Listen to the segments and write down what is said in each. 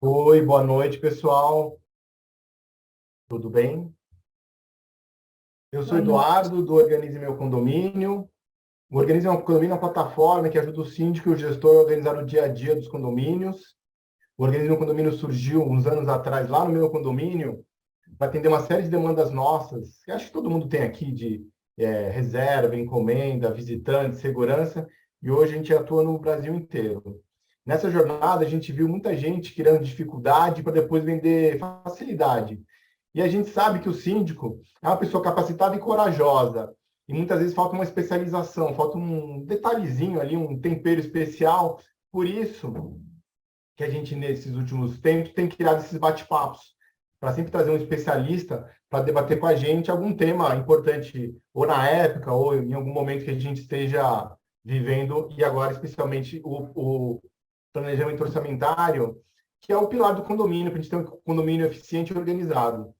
Oi, boa noite, pessoal. Tudo bem? Eu sou Boa noite. Eduardo, do Organize Meu Condomínio. O Organize Meu Condomínio é uma plataforma que ajuda o síndico e o gestor a organizar o dia a dia dos condomínios. O Organize Meu Condomínio surgiu uns anos atrás, lá no meu condomínio, para atender uma série de demandas nossas, que acho que todo mundo tem aqui, de reserva, encomenda, visitante, segurança, e hoje a gente atua no Brasil inteiro. Nessa jornada, a gente viu muita gente criando dificuldade para depois vender facilidade. E a gente sabe que o síndico é uma pessoa capacitada e corajosa. E muitas vezes falta uma especialização, falta um detalhezinho ali, um tempero especial. Por isso que a gente, nesses últimos tempos, tem criado esses bate-papos, para sempre trazer um especialista para debater com a gente algum tema importante, ou na época, ou em algum momento que a gente esteja vivendo, e agora, especialmente, o planejamento orçamentário, que é o pilar do condomínio, para a gente ter um condomínio eficiente e organizado.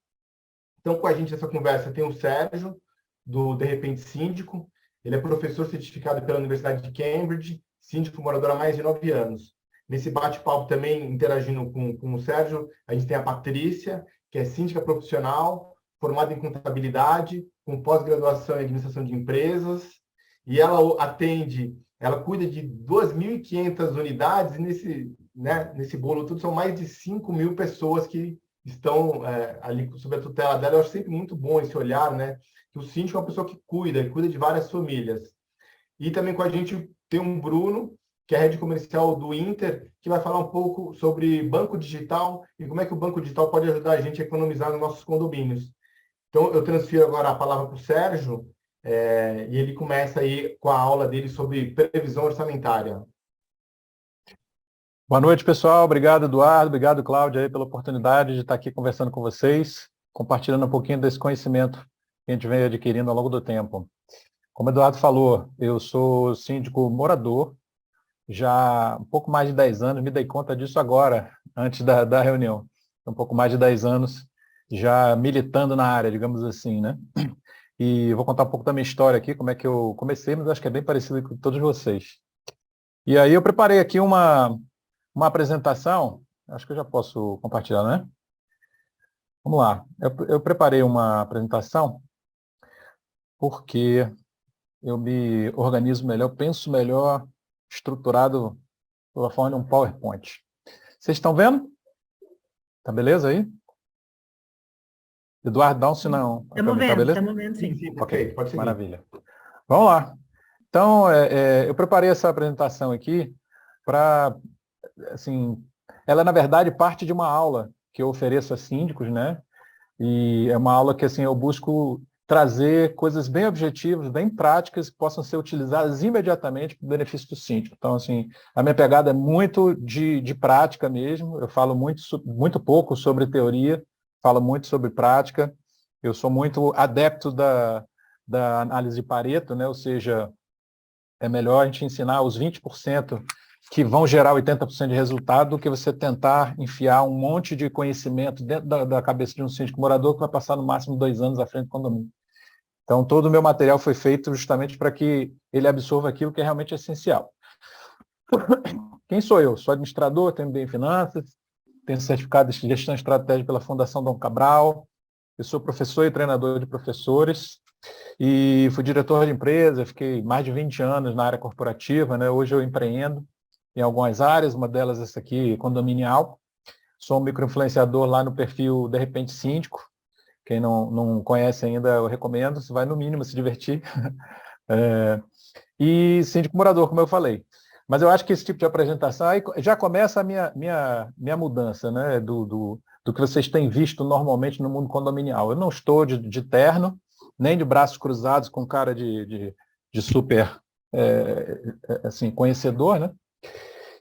Então, com a gente nessa conversa tem o Sérgio, do De Repente Síndico. Ele é professor certificado pela Universidade de Cambridge, síndico morador há mais de 9 anos. Nesse bate-papo também, interagindo com o Sérgio, a gente tem a Patrícia, que é síndica profissional, formada em contabilidade, com pós-graduação em administração de empresas, e ela atende, ela cuida de 2.500 unidades, e nesse bolo tudo são mais de 5.000 pessoas que estão ali sob a tutela dela. Eu acho sempre muito bom esse olhar, né? Que o síndico é uma pessoa que cuida, e cuida de várias famílias. E também com a gente tem um Bruno, que é head comercial do Inter, que vai falar um pouco sobre banco digital e como é que o banco digital pode ajudar a gente a economizar nos nossos condomínios. Então, eu transfiro agora a palavra para o Sérgio, e ele começa aí com a aula dele sobre previsão orçamentária. Boa noite, pessoal. Obrigado, Eduardo. Obrigado, Cláudia, aí, pela oportunidade de estar aqui conversando com vocês, compartilhando um pouquinho desse conhecimento que a gente vem adquirindo ao longo do tempo. Como o Eduardo falou, eu sou síndico morador, já há um pouco mais de 10 anos, me dei conta disso agora, antes da reunião. Um pouco mais de 10 anos já militando na área, digamos assim, né? E vou contar um pouco da minha história aqui, como é que eu comecei, mas acho que é bem parecido com todos vocês. E aí eu preparei aqui uma apresentação, acho que eu já posso compartilhar, né? Vamos lá. Eu preparei uma apresentação porque eu me organizo melhor, penso melhor, estruturado pela forma de um PowerPoint. Vocês estão vendo? Tá beleza aí? Eduardo, dá um sinal para mim, tá beleza? Estamos vendo Sim, sim. sim, Ok, perfeito, pode seguir. maravilha. Vamos lá. Então, eu preparei essa apresentação aqui para, assim, ela na verdade parte de uma aula que eu ofereço a síndicos, né? E é uma aula que assim eu busco trazer coisas bem objetivas, bem práticas, que possam ser utilizadas imediatamente para o benefício do síndico. Então, assim, a minha pegada é muito de prática mesmo. Eu falo muito pouco sobre teoria, falo muito sobre prática. Eu sou muito adepto da análise de Pareto, né? Ou seja, é melhor a gente ensinar os 20% que vão gerar 80% de resultado do que você tentar enfiar um monte de conhecimento dentro da cabeça de um síndico morador que vai passar no máximo 2 anos à frente do condomínio. Então, todo o meu material foi feito justamente para que ele absorva aquilo que é realmente essencial. Quem sou eu? Sou administrador, tenho MBA em Finanças, tenho certificado de Gestão Estratégica pela Fundação Dom Cabral, eu sou professor e treinador de professores, e fui diretor de empresa, fiquei mais de 20 anos na área corporativa, né? Hoje eu empreendo em algumas áreas, uma delas essa aqui, condominial. Sou um microinfluenciador lá no perfil De Repente Síndico. Quem não conhece ainda, eu recomendo, você vai no mínimo se divertir. E síndico morador, como eu falei. Mas eu acho que esse tipo de apresentação, aí já começa a minha mudança, né? Do que vocês têm visto normalmente no mundo condominial. Eu não estou de terno, nem de braços cruzados com cara de super assim, conhecedor, né?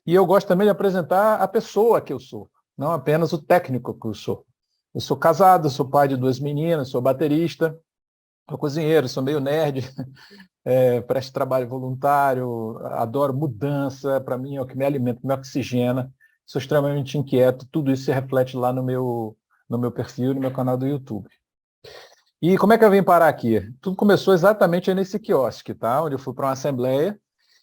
E eu gosto também de apresentar a pessoa que eu sou, não apenas o técnico que eu sou. Eu sou casado, sou pai de 2 meninas, sou baterista, sou cozinheiro, sou meio nerd, presto trabalho voluntário, adoro mudança, para mim é o que me alimenta, me oxigena, sou extremamente inquieto, tudo isso se reflete lá no meu perfil, no meu canal do YouTube. E como é que eu vim parar aqui? Tudo começou exatamente nesse quiosque, tá? Onde eu fui para uma assembleia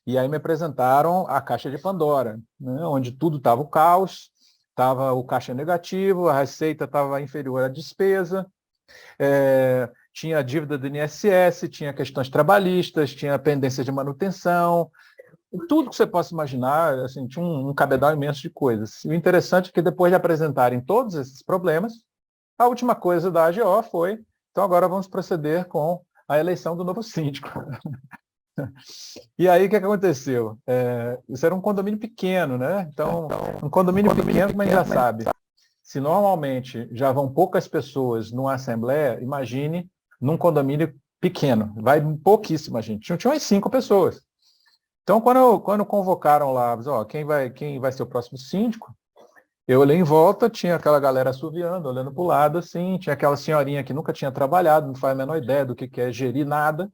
e aí me apresentaram a caixa de Pandora, né? Onde tudo estava o caos, estava o caixa negativo, a receita estava inferior à despesa, tinha a dívida do INSS, tinha questões trabalhistas, tinha pendência de manutenção, tudo que você possa imaginar, assim, tinha um cabedal imenso de coisas. E o interessante é que depois de apresentarem todos esses problemas, a última coisa da AGO foi, então agora vamos proceder com a eleição do novo síndico. E aí, o que aconteceu? Isso era um condomínio pequeno, né? Então, um condomínio pequeno, como a gente já sabe, se normalmente já vão poucas pessoas numa assembleia, imagine num condomínio pequeno, vai pouquíssima gente. Tinha umas 5 pessoas. Então, quando convocaram lá, quem vai ser o próximo síndico, eu olhei em volta, tinha aquela galera assoviando, olhando para o lado, assim, tinha aquela senhorinha que nunca tinha trabalhado, não faz a menor ideia do que é gerir nada,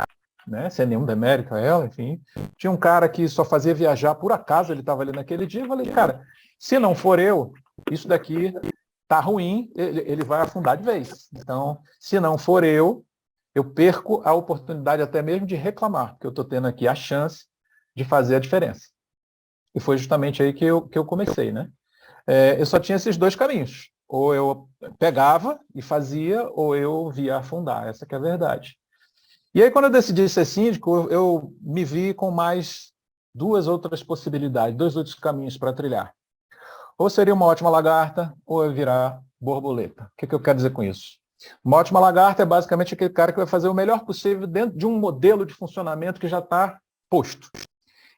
né, sem nenhum demérito a ela, enfim. Tinha um cara que só fazia viajar, por acaso ele estava ali naquele dia, eu falei, cara, se não for eu, isso daqui tá ruim, ele vai afundar de vez. Então, se não for eu perco a oportunidade até mesmo de reclamar, porque eu estou tendo aqui a chance de fazer a diferença. E foi justamente aí que eu comecei, né? Eu só tinha esses 2 caminhos. Ou eu pegava e fazia, ou eu via afundar. Essa que é a verdade. E aí, quando eu decidi ser síndico, eu me vi com mais 2 outras possibilidades, 2 outros caminhos para trilhar. Ou seria uma ótima lagarta, ou eu virar borboleta. O que eu quero dizer com isso? Uma ótima lagarta é basicamente aquele cara que vai fazer o melhor possível dentro de um modelo de funcionamento que já está posto.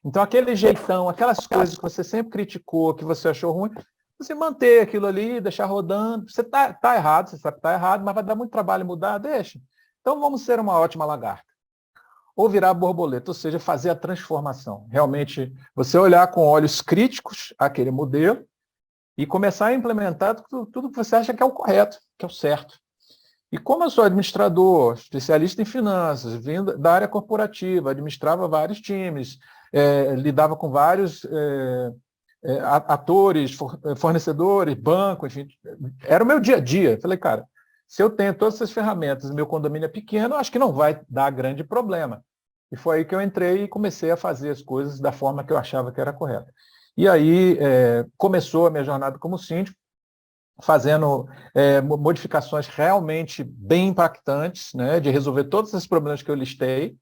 Então, aquele jeitão, aquelas coisas que você sempre criticou, que você achou ruim, você manter aquilo ali, deixar rodando. Você tá errado, você sabe que está errado, mas vai dar muito trabalho mudar, deixa. Então, vamos ser uma ótima lagarta. Ou virar borboleta, ou seja, fazer a transformação. Realmente, você olhar com olhos críticos aquele modelo e começar a implementar tudo que você acha que é o correto, que é o certo. E como eu sou administrador, especialista em finanças, vindo da área corporativa, administrava vários times, lidava com vários atores, fornecedores, banco, enfim, era o meu dia a dia. Falei, cara, se eu tenho todas essas ferramentas e meu condomínio é pequeno, acho que não vai dar grande problema. E foi aí que eu entrei e comecei a fazer as coisas da forma que eu achava que era correta. E aí começou a minha jornada como síndico, fazendo modificações realmente bem impactantes, né, de resolver todos esses problemas que eu listei,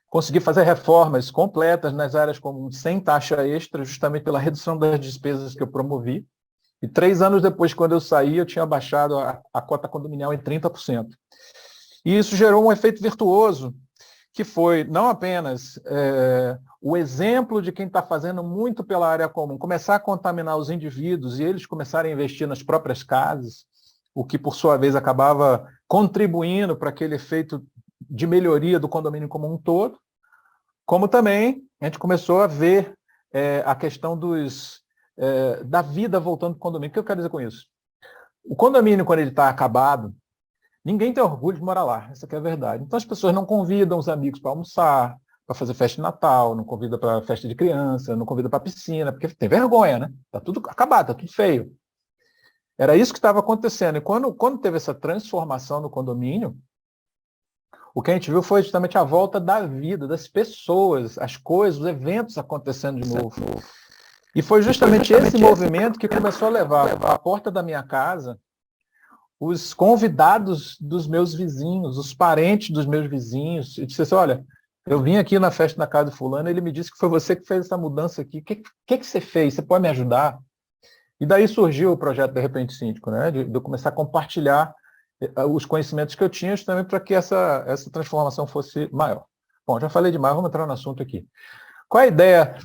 consegui fazer reformas completas nas áreas comuns sem taxa extra, justamente pela redução das despesas que eu promovi. E 3 anos depois, quando eu saí, eu tinha baixado a cota condominial em 30%. E isso gerou um efeito virtuoso, que foi não apenas o exemplo de quem está fazendo muito pela área comum, começar a contaminar os indivíduos e eles começarem a investir nas próprias casas, o que, por sua vez, acabava contribuindo para aquele efeito de melhoria do condomínio como um todo, como também a gente começou a ver a questão da vida voltando para o condomínio. O que eu quero dizer com isso? O condomínio, quando ele está acabado, ninguém tem orgulho de morar lá, essa que é a verdade. Então as pessoas não convidam os amigos para almoçar, para fazer festa de Natal, não convidam para festa de criança, não convidam para piscina, porque tem vergonha, né? Está tudo acabado, está tudo feio. Era isso que estava acontecendo. E quando teve essa transformação no condomínio, o que a gente viu foi justamente a volta da vida, das pessoas, as coisas, os eventos acontecendo de novo. E foi justamente esse movimento que começou a levar à porta da minha casa os convidados dos meus vizinhos, os parentes dos meus vizinhos, e disse assim, olha, eu vim aqui na festa da casa do fulano, ele me disse que foi você que fez essa mudança aqui, o que você fez? Você pode me ajudar? E daí surgiu o projeto De Repente Síndico, né? de eu começar a compartilhar os conhecimentos que eu tinha justamente para que essa transformação fosse maior. Bom, já falei demais, vamos entrar no assunto aqui. Qual é a ideia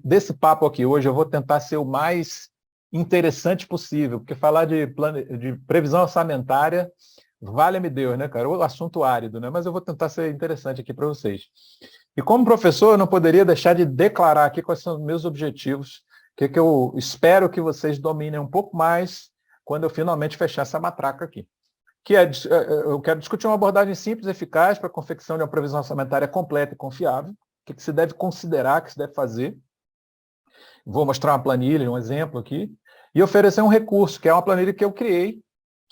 desse papo aqui hoje? Eu vou tentar ser o mais interessante possível, porque falar de previsão orçamentária, valha-me Deus, né, cara? O assunto árido, né? Mas eu vou tentar ser interessante aqui para vocês. E como professor, eu não poderia deixar de declarar aqui quais são os meus objetivos, o que eu espero que vocês dominem um pouco mais quando eu finalmente fechar essa matraca aqui. Eu quero discutir uma abordagem simples e eficaz para a confecção de uma previsão orçamentária completa e confiável, o que se deve considerar, o que se deve fazer. Vou mostrar uma planilha, um exemplo aqui, e oferecer um recurso, que é uma planilha que eu criei,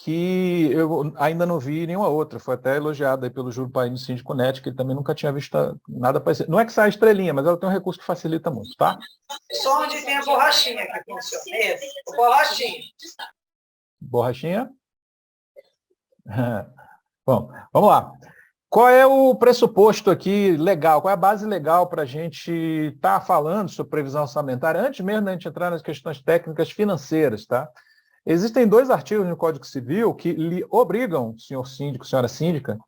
que eu ainda não vi nenhuma outra. Foi até elogiada aí pelo Júlio Paim do Síndico Net, que ele também nunca tinha visto nada parecido. Não é que sai estrelinha, mas ela tem um recurso que facilita muito, tá? Só onde tem a borrachinha que funciona. Esse, borrachinha. Borrachinha? Bom, vamos lá. Qual é o pressuposto aqui legal? Qual é a base legal para a gente estar falando sobre previsão orçamentária, antes mesmo da gente entrar nas questões técnicas financeiras, tá? Existem 2 artigos no Código Civil que lhe obrigam, senhor síndico, senhora síndica,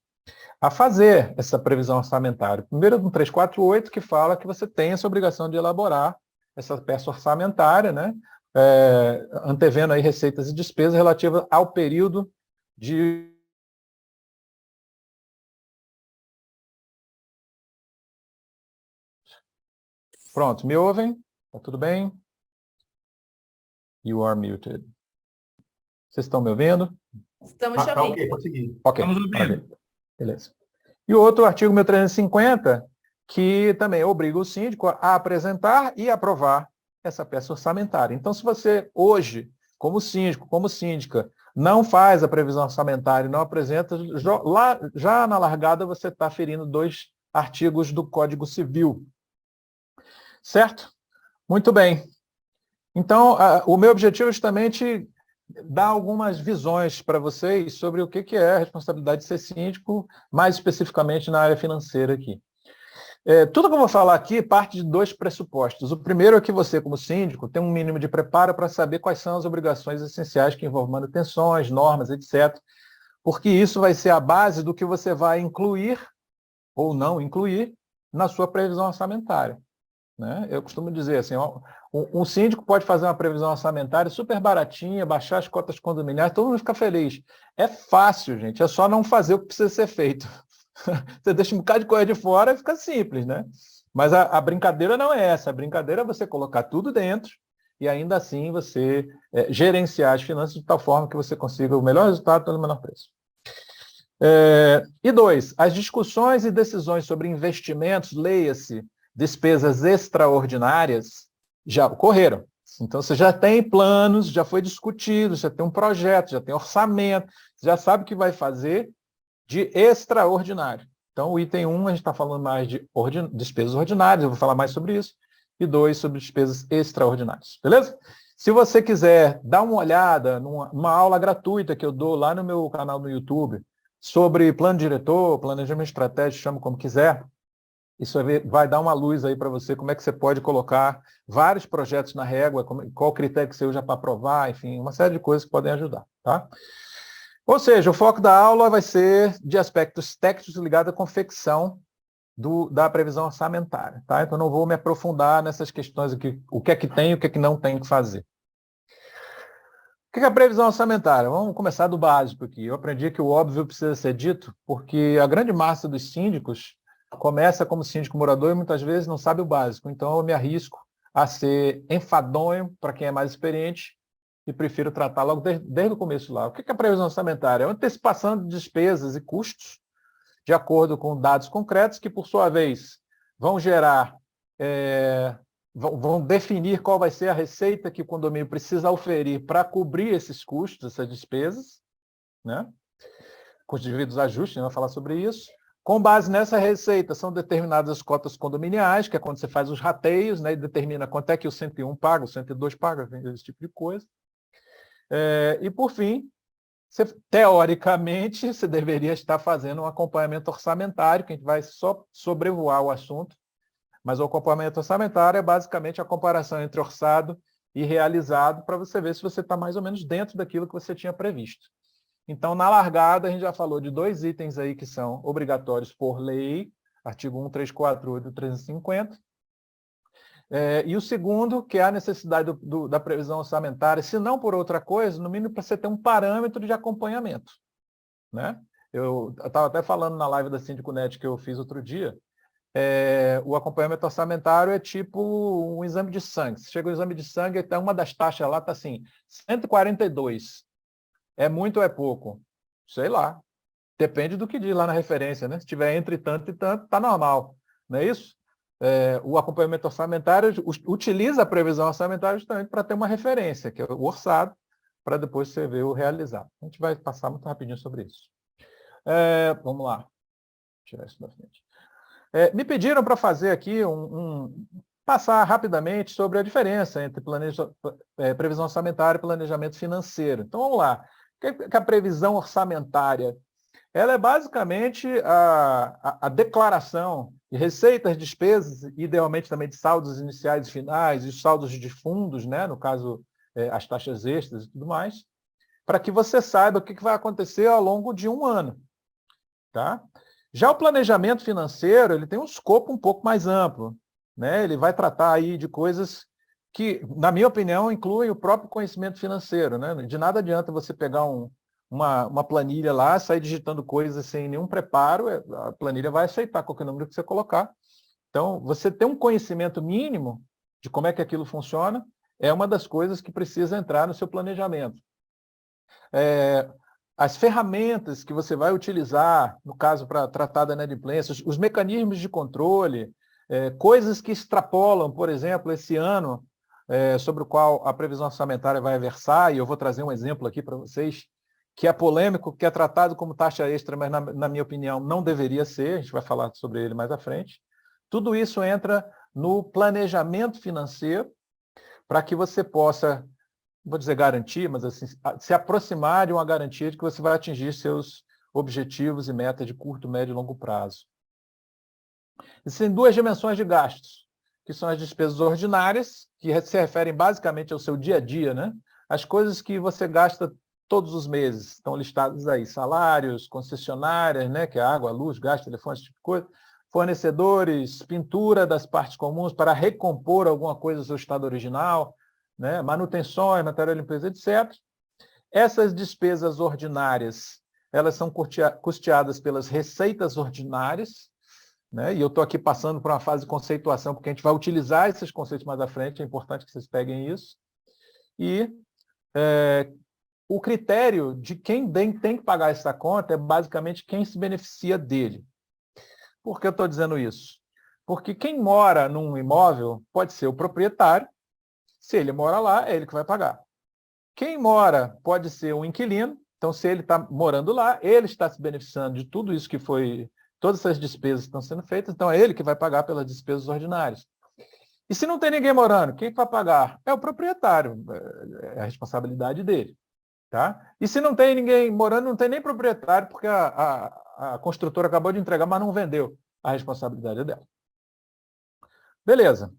a fazer essa previsão orçamentária. Primeiro, no 348, que fala que você tem essa obrigação de elaborar essa peça orçamentária, né? Antevendo aí receitas e despesas relativas ao período de... Pronto, me ouvem? Tá tudo bem? You are muted. Vocês estão me ouvindo? Estamos te Tá ouvindo. ok, consegui. Ok. Estamos ouvindo. Beleza. E o outro artigo 1350, que também obriga o síndico a apresentar e aprovar essa peça orçamentária. Então, se você hoje, como síndico, como síndica, não faz a previsão orçamentária e não apresenta, já na largada você está ferindo 2 artigos do Código Civil. Certo? Muito bem. Então, o meu objetivo é justamente dar algumas visões para vocês sobre o que é a responsabilidade de ser síndico, mais especificamente na área financeira aqui. Tudo que eu vou falar aqui parte de 2 pressupostos. O primeiro é que você, como síndico, tem um mínimo de preparo para saber quais são as obrigações essenciais que envolvem manutenções, normas, etc. Porque isso vai ser a base do que você vai incluir ou não incluir na sua previsão orçamentária, né? Eu costumo dizer assim, um síndico pode fazer uma previsão orçamentária super baratinha, baixar as cotas condominiais, todo mundo fica feliz. É fácil, gente, é só não fazer o que precisa ser feito. Você deixa um bocado de coisa de fora e fica simples, né? Mas a brincadeira não é essa, a brincadeira é você colocar tudo dentro e ainda assim você gerenciar as finanças de tal forma que você consiga o melhor resultado pelo menor preço. E 2, as discussões e decisões sobre investimentos, leia-se, despesas extraordinárias, já ocorreram. Então, você já tem planos, já foi discutido, já tem um projeto, já tem orçamento, já sabe o que vai fazer de extraordinário. Então, o item 1, a gente está falando mais de despesas ordinárias, eu vou falar mais sobre isso, e 2, sobre despesas extraordinárias. Beleza? Se você quiser dar uma olhada numa aula gratuita que eu dou lá no meu canal no YouTube, sobre plano diretor, planejamento estratégico, chama como quiser, isso vai dar uma luz aí para você, como é que você pode colocar vários projetos na régua, qual critério que você usa para aprovar, enfim, uma série de coisas que podem ajudar, tá? Ou seja, o foco da aula vai ser de aspectos técnicos ligados à confecção da previsão orçamentária, tá? Então, não vou me aprofundar nessas questões aqui, o que é que tem e o que é que não tem que fazer. O que é a previsão orçamentária? Vamos começar do básico aqui. Eu aprendi que o óbvio precisa ser dito, porque a grande massa dos síndicos começa como síndico morador e muitas vezes não sabe o básico. Então, eu me arrisco a ser enfadonho para quem é mais experiente e prefiro tratar logo desde o começo lá. O que é a previsão orçamentária? É uma antecipação de despesas e custos de acordo com dados concretos que, por sua vez, vão gerar, vão definir qual vai ser a receita que o condomínio precisa oferir para cobrir esses custos, essas despesas, né? Com os devidos ajustes, a gente vai falar sobre isso. Com base nessa receita, são determinadas as cotas condominiais, que é quando você faz os rateios, né, e determina quanto é que o 101 paga, o 102 paga, esse tipo de coisa. E, por fim, teoricamente, você deveria estar fazendo um acompanhamento orçamentário, que a gente vai só sobrevoar o assunto, mas o acompanhamento orçamentário é basicamente a comparação entre orçado e realizado, para você ver se você está mais ou menos dentro daquilo que você tinha previsto. Então, na largada, a gente já falou de 2 itens aí que são obrigatórios por lei, artigo 1348 e 350. E o segundo, que é a necessidade da previsão orçamentária, se não por outra coisa, no mínimo para você ter um parâmetro de acompanhamento, né? Eu estava até falando na live da Síndico Net que eu fiz outro dia, o acompanhamento orçamentário é tipo um exame de sangue. Se chega o exame de sangue, então uma das taxas lá está assim, 142. É muito ou é pouco? Sei lá. Depende do que diz lá na referência, né? Se tiver entre tanto e tanto, está normal. Não é isso? O acompanhamento orçamentário utiliza a previsão orçamentária justamente para ter uma referência, que é o orçado, para depois você ver o realizado. A gente vai passar muito rapidinho sobre isso. Vamos lá. Vou tirar isso da frente. Me pediram para fazer aqui passar rapidamente sobre a diferença entre previsão orçamentária e planejamento financeiro. Então, vamos lá. O que é a previsão orçamentária? Ela é basicamente a declaração de receitas, despesas, idealmente também de saldos iniciais e finais, e saldos de fundos, né? No caso, as taxas extras e tudo mais, para que você saiba o que vai acontecer ao longo de um ano. Tá? Já o planejamento financeiro, ele tem um escopo um pouco mais amplo, né? Ele vai tratar aí de coisas que, na minha opinião, incluem o próprio conhecimento financeiro, né? De nada adianta você pegar uma planilha lá, sair digitando coisas sem nenhum preparo, a planilha vai aceitar qualquer número que você colocar. Então, você ter um conhecimento mínimo de como é que aquilo funciona é uma das coisas que precisa entrar no seu planejamento. As ferramentas que você vai utilizar, no caso, para tratar da inadimplência, os mecanismos de controle, coisas que extrapolam, por exemplo, esse ano, sobre o qual a previsão orçamentária vai versar, e eu vou trazer um exemplo aqui para vocês, que é polêmico, que é tratado como taxa extra, mas, na minha opinião, não deveria ser, a gente vai falar sobre ele mais à frente. Tudo isso entra no planejamento financeiro, para que você possa, vou dizer garantir, mas assim, se aproximar de uma garantia de que você vai atingir seus objetivos e metas de curto, médio e longo prazo. Existem duas dimensões de gastos, que são as despesas ordinárias, que se referem basicamente ao seu dia a dia, né? As coisas que você gasta todos os meses, estão listadas aí, salários, concessionárias, né, que é água, luz, gás, telefone, esse tipo de coisa, fornecedores, pintura das partes comuns para recompor alguma coisa do seu estado original, né, manutenções, material de limpeza, etc. Essas despesas ordinárias, elas são custeadas pelas receitas ordinárias, né, e eu estou aqui passando por uma fase de conceituação, porque a gente vai utilizar esses conceitos mais à frente, é importante que vocês peguem isso. E o critério de quem tem que pagar essa conta é basicamente quem se beneficia dele. Por que eu estou dizendo isso? Porque quem mora num imóvel pode ser o proprietário, se ele mora lá, é ele que vai pagar. Quem mora pode ser um inquilino, então se ele está morando lá, ele está se beneficiando de tudo isso que foi, todas essas despesas que estão sendo feitas, então é ele que vai pagar pelas despesas ordinárias. E se não tem ninguém morando, quem vai pagar? É o proprietário, é a responsabilidade dele. Tá? E se não tem ninguém morando, não tem nem proprietário, porque a construtora acabou de entregar, mas não vendeu. A responsabilidade é dela. Beleza.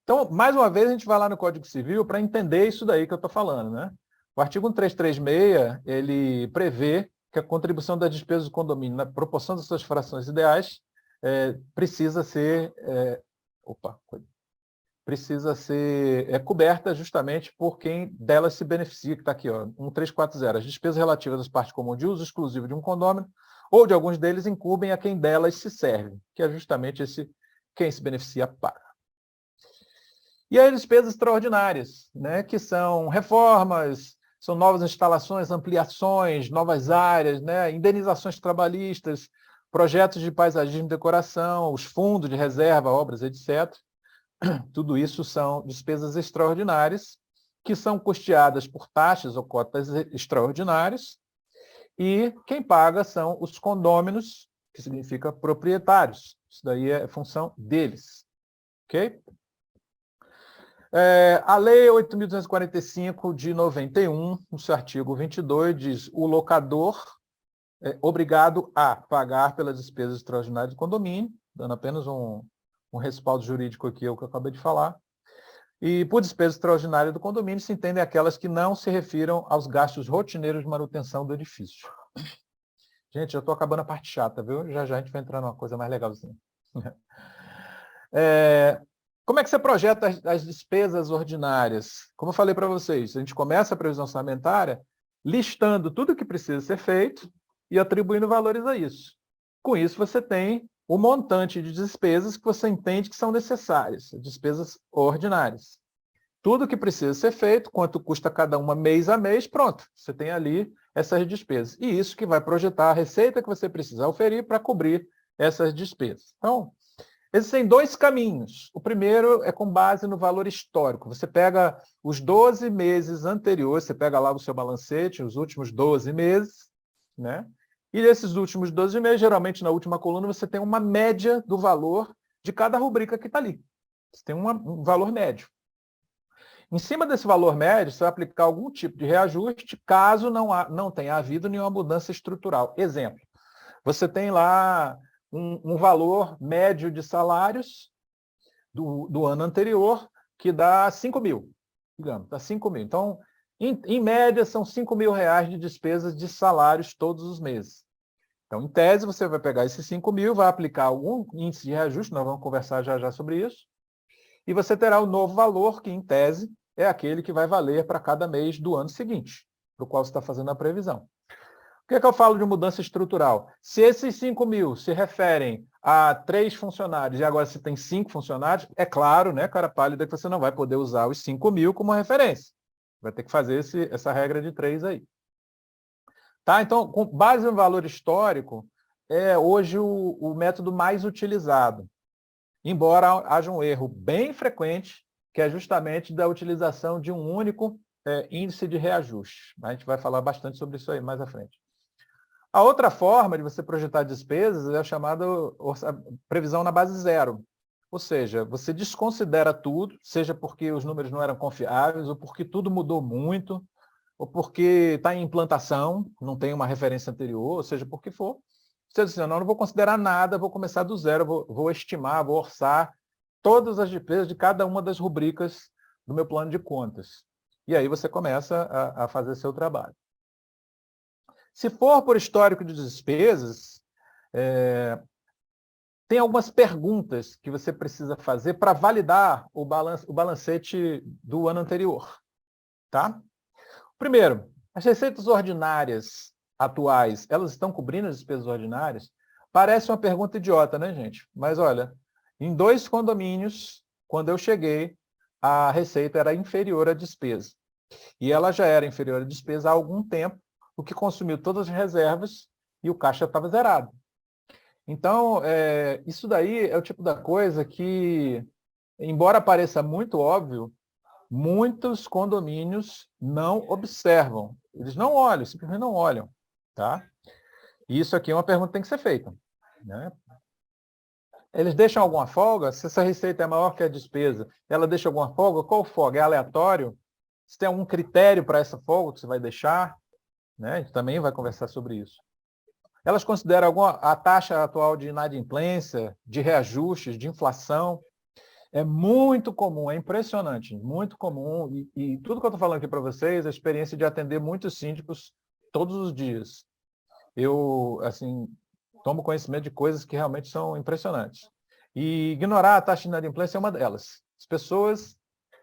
Então, mais uma vez, a gente vai lá no Código Civil para entender isso daí que eu estou falando. Né? O artigo 1336, ele prevê que a contribuição das despesas do condomínio na proporção das suas frações ideais precisa ser... precisa ser coberta justamente por quem delas se beneficia, que está aqui, ó, 1340. As despesas relativas às partes comuns de uso exclusivo de um condômino ou de alguns deles incumbem a quem delas se serve, que é justamente quem se beneficia paga. E as despesas extraordinárias, né, que são reformas, são novas instalações, ampliações, novas áreas, né, indenizações trabalhistas, projetos de paisagismo e decoração, os fundos de reserva, obras, etc. Tudo isso são despesas extraordinárias, que são custeadas por taxas ou cotas extraordinárias, e quem paga são os condôminos, que significa proprietários. Isso daí é função deles. Ok? A Lei 8.245 de 91, no seu artigo 22, diz o locador é obrigado a pagar pelas despesas extraordinárias do condomínio, dando apenas um respaldo jurídico aqui, é o que eu acabei de falar. E por despesa extraordinária do condomínio se entendem aquelas que não se refiram aos gastos rotineiros de manutenção do edifício. Gente, eu estou acabando a parte chata, viu? Já a gente vai entrar numa coisa mais legalzinha. Como é que você projeta as despesas ordinárias? Como eu falei para vocês, a gente começa a previsão orçamentária listando tudo o que precisa ser feito e atribuindo valores a isso. Com isso, você tem o montante de despesas que você entende que são necessárias, despesas ordinárias. Tudo que precisa ser feito, quanto custa cada uma mês a mês, pronto. Você tem ali essas despesas. E isso que vai projetar a receita que você precisa oferir para cobrir essas despesas. Então, Existem dois caminhos. O primeiro é com base no valor histórico. Você pega os 12 meses anteriores, você pega lá o seu balancete, os últimos 12 meses, né? E nesses últimos 12 meses, geralmente na última coluna, você tem uma média do valor de cada rubrica que está ali. Você tem um valor médio. Em cima desse valor médio, você vai aplicar algum tipo de reajuste, caso não tenha havido nenhuma mudança estrutural. Exemplo, você tem lá um valor médio de salários do ano anterior, que dá 5 mil, digamos, dá 5 mil. Então, em média, são 5 mil reais de despesas de salários todos os meses. Então, em tese, você vai pegar esses 5 mil, vai aplicar algum índice de reajuste, nós vamos conversar já sobre isso, e você terá o novo valor, que, em tese, é aquele que vai valer para cada mês do ano seguinte, para o qual você está fazendo a previsão. Por que eu falo de mudança estrutural? Se esses 5 mil se referem a 3 funcionários e agora você tem 5 funcionários, é claro, né, cara pálida, que você não vai poder usar os 5 mil como referência. Vai ter que fazer essa regra de 3 aí. Tá? Então, com base no valor histórico, é hoje o método mais utilizado. Embora haja um erro bem frequente, que é justamente da utilização de um único índice de reajuste. A gente vai falar bastante sobre isso aí mais à frente. A outra forma de você projetar despesas é a chamada previsão na base zero. Ou seja, você desconsidera tudo, seja porque os números não eram confiáveis, ou porque tudo mudou muito, ou porque está em implantação, não tem uma referência anterior, ou seja, por que for. Você diz assim, não vou considerar nada, vou começar do zero, vou estimar, vou orçar todas as despesas de cada uma das rubricas do meu plano de contas. E aí você começa a fazer seu trabalho. Se for por histórico de despesas, tem algumas perguntas que você precisa fazer para validar o balancete do ano anterior. Tá? Primeiro, as receitas ordinárias atuais, elas estão cobrindo as despesas ordinárias? Parece uma pergunta idiota, né, gente? Mas olha, em 2 condomínios, quando eu cheguei, a receita era inferior à despesa. E ela já era inferior à despesa há algum tempo, o que consumiu todas as reservas e o caixa estava zerado. Então, isso daí é o tipo da coisa que, embora pareça muito óbvio, muitos condomínios não observam. Eles não olham, simplesmente não olham. Tá? E isso aqui é uma pergunta que tem que ser feita. Né? Eles deixam alguma folga? Se essa receita é maior que a despesa, ela deixa alguma folga? Qual folga? É aleatório? Se tem algum critério para essa folga que você vai deixar? Né? A gente também vai conversar sobre isso. Elas consideram a taxa atual de inadimplência, de reajustes, de inflação? É muito comum, é impressionante, muito comum. E tudo que eu estou falando aqui para vocês é a experiência de atender muitos síndicos todos os dias. Eu, assim, tomo conhecimento de coisas que realmente são impressionantes. E ignorar a taxa de inadimplência é uma delas. As pessoas,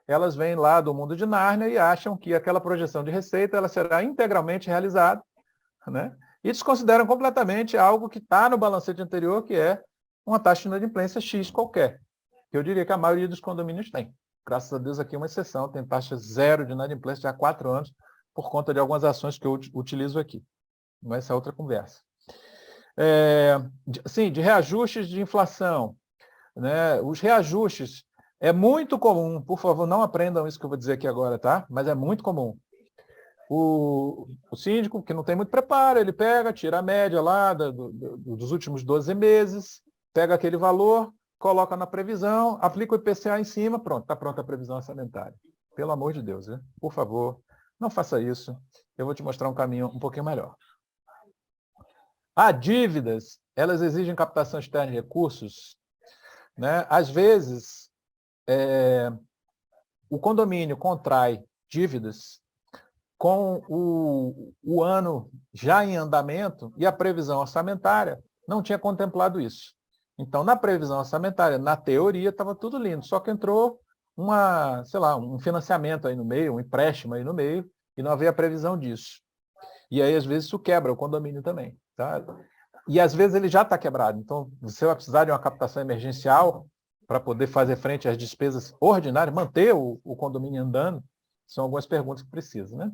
elas vêm lá do mundo de Nárnia e acham que aquela projeção de receita ela será integralmente realizada, né? E desconsideram completamente algo que está no balancete anterior, que é uma taxa de inadimplência X qualquer. Que eu diria que a maioria dos condomínios tem. Graças a Deus aqui é uma exceção, tem taxa zero de inadimplência já há 4 anos, por conta de algumas ações que eu utilizo aqui. Mas essa é outra conversa. Sim, de reajustes de inflação. Né? Os reajustes é muito comum, por favor, não aprendam isso que eu vou dizer aqui agora, tá? Mas é muito comum. O síndico, que não tem muito preparo, ele pega, tira a média lá dos últimos 12 meses, pega aquele valor, coloca na previsão, aplica o IPCA em cima, pronto, está pronta a previsão orçamentária. Pelo amor de Deus, né? Por favor, não faça isso. Eu vou te mostrar um caminho um pouquinho melhor. Dívidas, elas exigem captação externa de recursos. Né? Às vezes, o condomínio contrai dívidas com o ano já em andamento e a previsão orçamentária não tinha contemplado isso. Então, na previsão orçamentária, na teoria, estava tudo lindo, só que entrou um financiamento aí no meio, um empréstimo aí no meio, e não havia previsão disso. E aí, às vezes, isso quebra o condomínio também. Tá? E, às vezes, ele já está quebrado. Então, você vai precisar de uma captação emergencial para poder fazer frente às despesas ordinárias, manter o condomínio andando. São algumas perguntas que precisam. Né?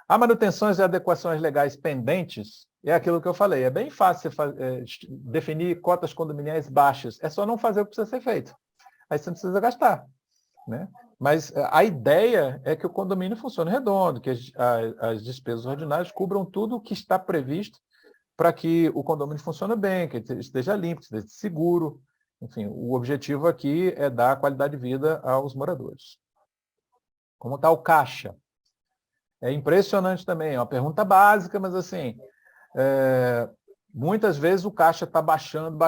Há manutenções e adequações legais pendentes, é aquilo que eu falei, é bem fácil definir cotas condominiais baixas, é só não fazer o que precisa ser feito. Aí você não precisa gastar, né? Mas a ideia é que o condomínio funcione redondo, que as despesas ordinárias cubram tudo o que está previsto para que o condomínio funcione bem, que ele esteja limpo, que esteja seguro. Enfim, o objetivo aqui é dar qualidade de vida aos moradores. Como está o caixa? É impressionante também, é uma pergunta básica, mas assim, muitas vezes o caixa está baixando,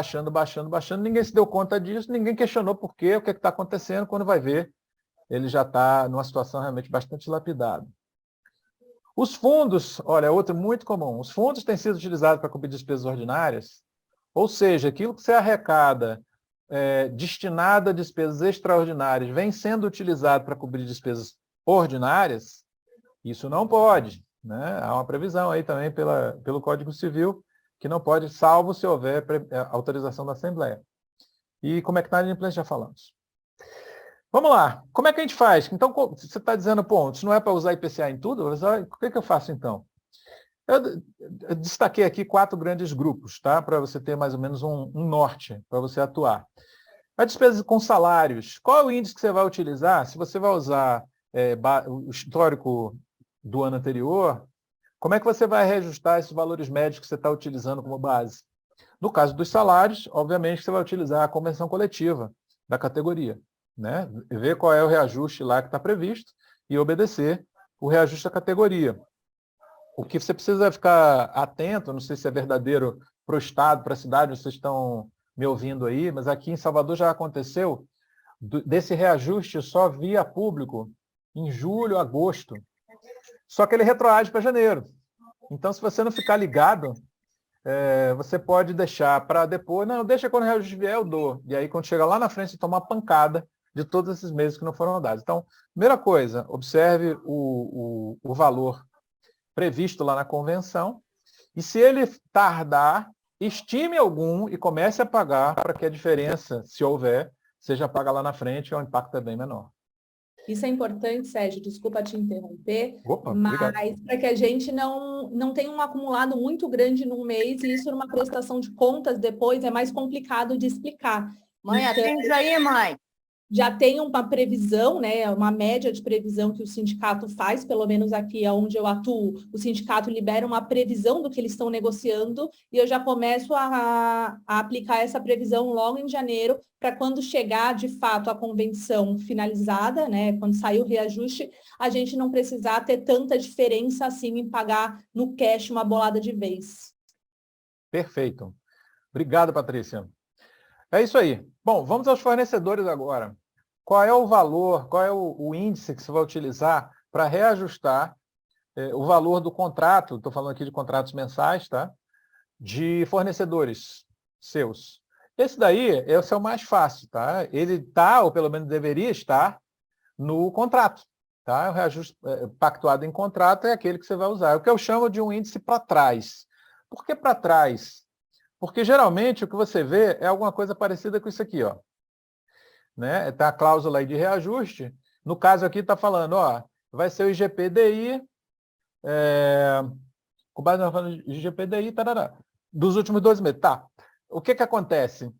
ninguém se deu conta disso, ninguém questionou por quê, o que está acontecendo, quando vai ver, ele já está numa situação realmente bastante lapidada. Os fundos, olha, outro muito comum, os fundos têm sido utilizados para cobrir despesas ordinárias, ou seja, aquilo que você arrecada destinado a despesas extraordinárias vem sendo utilizado para cobrir despesas ordinárias, isso não pode, né? Há uma previsão aí também pelo Código Civil que não pode, salvo se houver autorização da Assembleia. E como é que está a inadimplência, já falamos. Vamos lá, como é que a gente faz? Então, você está dizendo, pô, isso não é para usar IPCA em tudo? O que eu faço então? Eu destaquei aqui 4 grandes grupos, tá? Para você ter mais ou menos um norte para você atuar. A despesa com salários. Qual é o índice que você vai utilizar? Se você vai usar o histórico do ano anterior, como é que você vai reajustar esses valores médios que você está utilizando como base? No caso dos salários, obviamente você vai utilizar a convenção coletiva da categoria, né? Ver qual é o reajuste lá que está previsto e obedecer o reajuste da categoria. O que você precisa ficar atento, não sei se é verdadeiro para o estado, para a cidade, vocês estão me ouvindo aí, mas aqui em Salvador já aconteceu desse reajuste só via público em julho, agosto. Só que ele retroage para janeiro. Então, se você não ficar ligado, você pode deixar para depois. Não, deixa quando o reajuste vier, eu dou. E aí, quando chega lá na frente, você toma uma pancada de todos esses meses que não foram dados. Então, primeira coisa, observe o valor previsto lá na convenção. E se ele tardar, estime algum e comece a pagar para que a diferença, se houver, seja paga lá na frente, o impacto é bem menor. Isso é importante, Sérgio, desculpa te interromper, Opa, mas para que a gente não tenha um acumulado muito grande num mês e isso numa prestação de contas depois é mais complicado de explicar. Mãe, atende aí, mãe. Já tem uma previsão, né, uma média de previsão que o sindicato faz, pelo menos aqui onde eu atuo, o sindicato libera uma previsão do que eles estão negociando e eu já começo a aplicar essa previsão logo em janeiro, para quando chegar, de fato, a convenção finalizada, né, quando sair o reajuste, a gente não precisar ter tanta diferença assim em pagar no cash uma bolada de vez. Perfeito. Obrigado, Patrícia. É isso aí. Bom, vamos aos fornecedores agora. Qual é o valor, qual é o índice que você vai utilizar para reajustar o valor do contrato, estou falando aqui de contratos mensais, tá? De fornecedores seus. Esse é o mais fácil, tá? Ele está, ou pelo menos deveria estar, no contrato. Tá? O reajuste pactuado em contrato é aquele que você vai usar. É o que eu chamo de um índice para trás. Por que para trás? Porque geralmente o que você vê é alguma coisa parecida com isso aqui, ó. Né? Tá a cláusula aí de reajuste. No caso aqui está falando, ó, vai ser o IGPDI, com base no IGPDI, tarará, dos últimos 12 meses. Tá. O que acontece?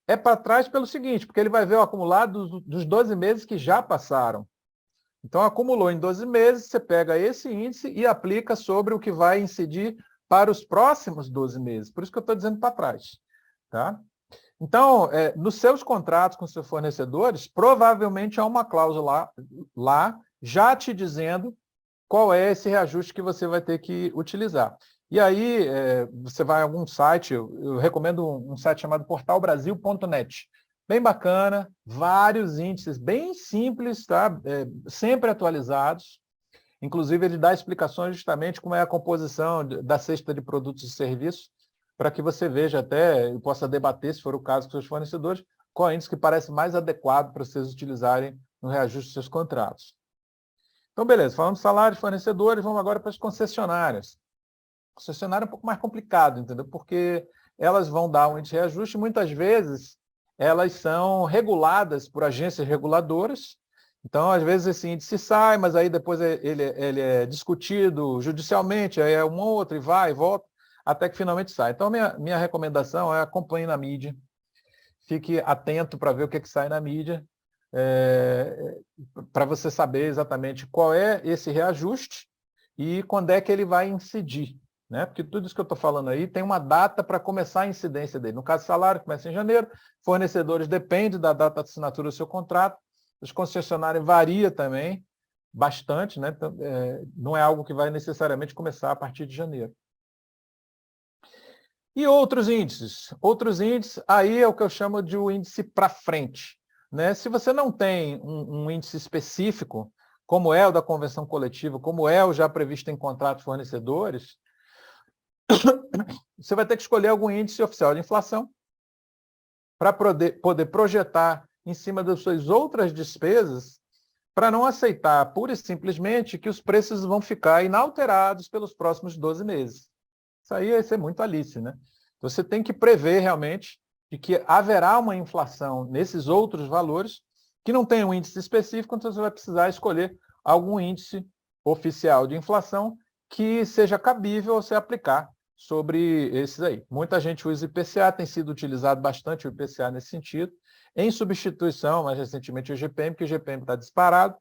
É para trás pelo seguinte, porque ele vai ver o acumulado dos 12 meses que já passaram. Então, acumulou em 12 meses, você pega esse índice e aplica sobre o que vai incidir para os próximos 12 meses. Por isso que eu estou dizendo para trás. Tá? Então, nos seus contratos com seus fornecedores, provavelmente há uma cláusula lá já te dizendo qual é esse reajuste que você vai ter que utilizar. E aí, você vai a algum site, eu recomendo um site chamado portalbrasil.net. Bem bacana, vários índices bem simples, tá? Sempre atualizados. Inclusive, ele dá explicações justamente como é a composição da cesta de produtos e serviços, para que você veja até, e possa debater, se for o caso, com seus fornecedores, qual é o índice que parece mais adequado para vocês utilizarem no reajuste dos seus contratos. Então, beleza, falamos de salário de fornecedores, vamos agora para as concessionárias. Concessionária é um pouco mais complicado, entendeu? Porque elas vão dar um índice de reajuste, muitas vezes elas são reguladas por agências reguladoras Então, às vezes, esse índice sai, mas aí depois ele é discutido judicialmente, aí é um outro, e vai e volta, até que finalmente sai. Então, minha recomendação é acompanhe na mídia, fique atento para ver o que sai na mídia, para você saber exatamente qual é esse reajuste e quando é que ele vai incidir. Né? Porque tudo isso que eu estou falando aí tem uma data para começar a incidência dele. No caso do salário, começa em janeiro, fornecedores depende da data de assinatura do seu contrato, os concessionários varia também bastante, né? Então, não é algo que vai necessariamente começar a partir de janeiro. E outros índices? Outros índices, aí é o que eu chamo de o índice para frente. Né? Se você não tem um índice específico, como é o da convenção coletiva, como é o já previsto em contratos fornecedores, você vai ter que escolher algum índice oficial de inflação para poder projetar em cima das suas outras despesas, para não aceitar pura e simplesmente que os preços vão ficar inalterados pelos próximos 12 meses. Isso aí vai ser muito Alice, né? Você tem que prever realmente de que haverá uma inflação nesses outros valores que não tem um índice específico, então você vai precisar escolher algum índice oficial de inflação que seja cabível você aplicar sobre esses aí. Muita gente usa IPCA, tem sido utilizado bastante o IPCA nesse sentido, em substituição, mais recentemente, o IGPM, porque o IGPM está disparado,